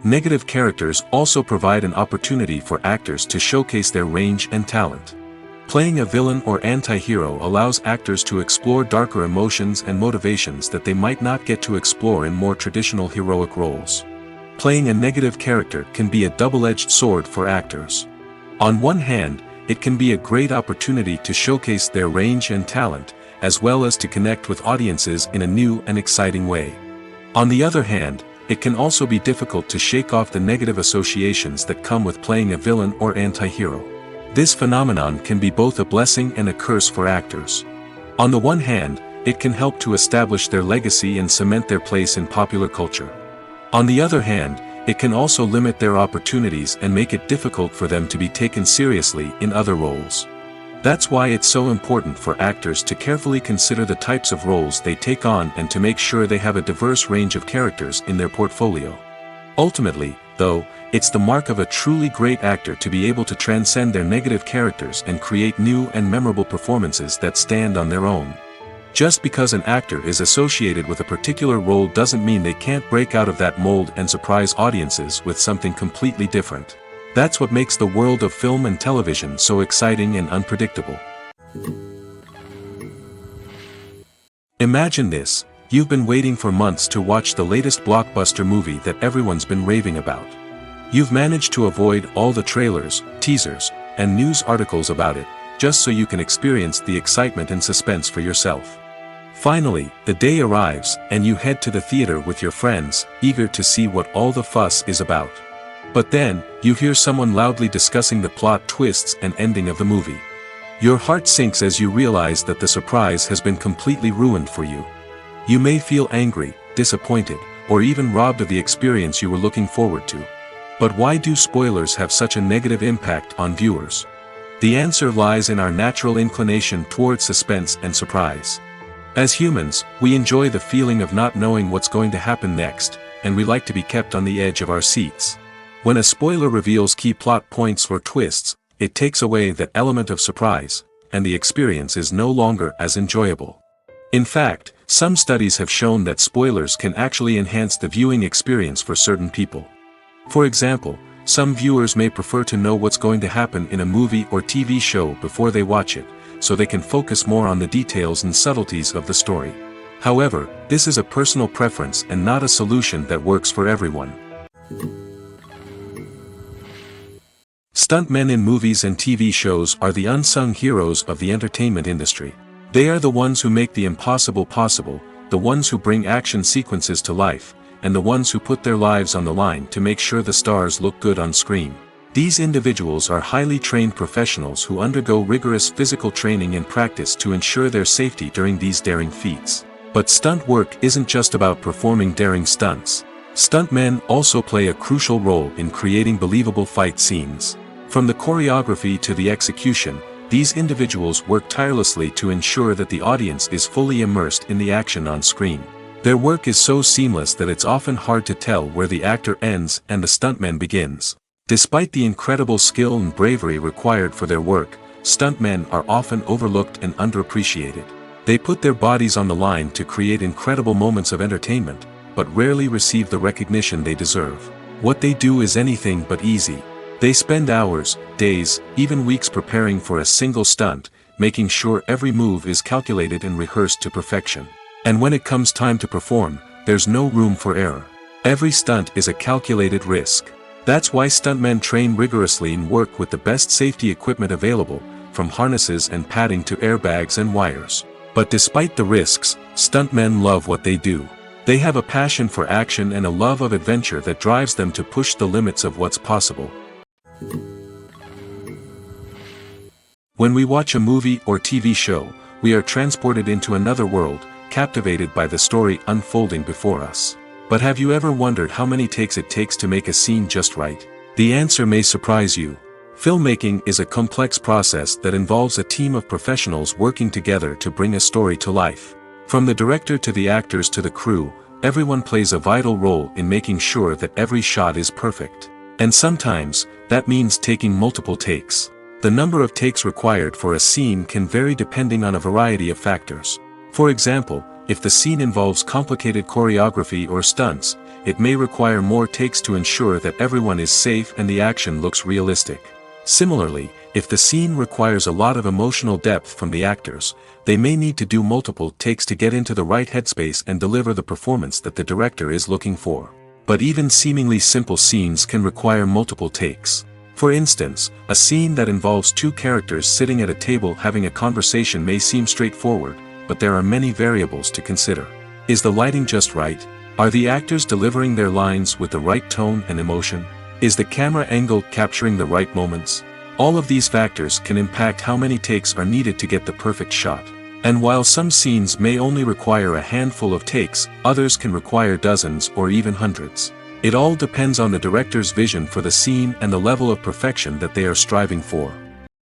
Negative characters also provide an opportunity for actors to showcase their range and talent. Playing a villain or anti-hero allows actors to explore darker emotions and motivations that they might not get to explore in more traditional heroic roles. Playing a negative character can be a double-edged sword for actors. On one hand, it can be a great opportunity to showcase their range and talent, as well as to connect with audiences in a new and exciting way. On the other hand, it can also be difficult to shake off the negative associations that come with playing a villain or anti-hero. This phenomenon can be both a blessing and a curse for actors. On the one hand, it can help to establish their legacy and cement their place in popular culture. On the other hand, it can also limit their opportunities and make it difficult for them to be taken seriously in other roles. That's why it's so important for actors to carefully consider the types of roles they take on and to make sure they have a diverse range of characters in their portfolio. Ultimately, though, it's the mark of a truly great actor to be able to transcend their negative characters and create new and memorable performances that stand on their own. Just because an actor is associated with a particular role doesn't mean they can't break out of that mold and surprise audiences with something completely different. That's what makes the world of film and television so exciting and unpredictable. Imagine this: you've been waiting for months to watch the latest blockbuster movie that everyone's been raving about. You've managed to avoid all the trailers, teasers, and news articles about it, just so you can experience the excitement and suspense for yourself. Finally, the day arrives, and you head to the theater with your friends, eager to see what all the fuss is about. But then, you hear someone loudly discussing the plot twists and ending of the movie. Your heart sinks as you realize that the surprise has been completely ruined for you. You may feel angry, disappointed, or even robbed of the experience you were looking forward to. But why do spoilers have such a negative impact on viewers? The answer lies in our natural inclination towards suspense and surprise. As humans, we enjoy the feeling of not knowing what's going to happen next, and we like to be kept on the edge of our seats. When a spoiler reveals key plot points or twists, it takes away that element of surprise, and the experience is no longer as enjoyable. In fact, some studies have shown that spoilers can actually enhance the viewing experience for certain people. For example, some viewers may prefer to know what's going to happen in a movie or TV show before they watch it, so they can focus more on the details and subtleties of the story. However, this is a personal preference and not a solution that works for everyone. Stuntmen in movies and TV shows are the unsung heroes of the entertainment industry. They are the ones who make the impossible possible, the ones who bring action sequences to life, and the ones who put their lives on the line to make sure the stars look good on screen. These individuals are highly trained professionals who undergo rigorous physical training and practice to ensure their safety during these daring feats. But stunt work isn't just about performing daring stunts. Stuntmen also play a crucial role in creating believable fight scenes. From the choreography to the execution, these individuals work tirelessly to ensure that the audience is fully immersed in the action on screen. Their work is so seamless that it's often hard to tell where the actor ends and the stuntman begins. Despite the incredible skill and bravery required for their work, stuntmen are often overlooked and underappreciated. They put their bodies on the line to create incredible moments of entertainment, but rarely receive the recognition they deserve. What they do is anything but easy. They spend hours, days, even weeks preparing for a single stunt, making sure every move is calculated and rehearsed to perfection. And when it comes time to perform, there's no room for error. Every stunt is a calculated risk. That's why stuntmen train rigorously and work with the best safety equipment available, from harnesses and padding to airbags and wires. But despite the risks, stuntmen love what they do. They have a passion for action and a love of adventure that drives them to push the limits of what's possible. When we watch a movie or TV show, we are transported into another world, captivated by the story unfolding before us. But have you ever wondered how many takes it takes to make a scene just right? The answer may surprise you. Filmmaking is a complex process that involves a team of professionals working together to bring a story to life. From the director to the actors to the crew, everyone plays a vital role in making sure that every shot is perfect. And sometimes, that means taking multiple takes. The number of takes required for a scene can vary depending on a variety of factors. For example, if the scene involves complicated choreography or stunts, it may require more takes to ensure that everyone is safe and the action looks realistic. Similarly, if the scene requires a lot of emotional depth from the actors, they may need to do multiple takes to get into the right headspace and deliver the performance that the director is looking for. But even seemingly simple scenes can require multiple takes. For instance, a scene that involves two characters sitting at a table having a conversation may seem straightforward, but there are many variables to consider. Is the lighting just right? Are the actors delivering their lines with the right tone and emotion? Is the camera angle capturing the right moments? All of these factors can impact how many takes are needed to get the perfect shot. And while some scenes may only require a handful of takes, others can require dozens or even hundreds. It all depends on the director's vision for the scene and the level of perfection that they are striving for.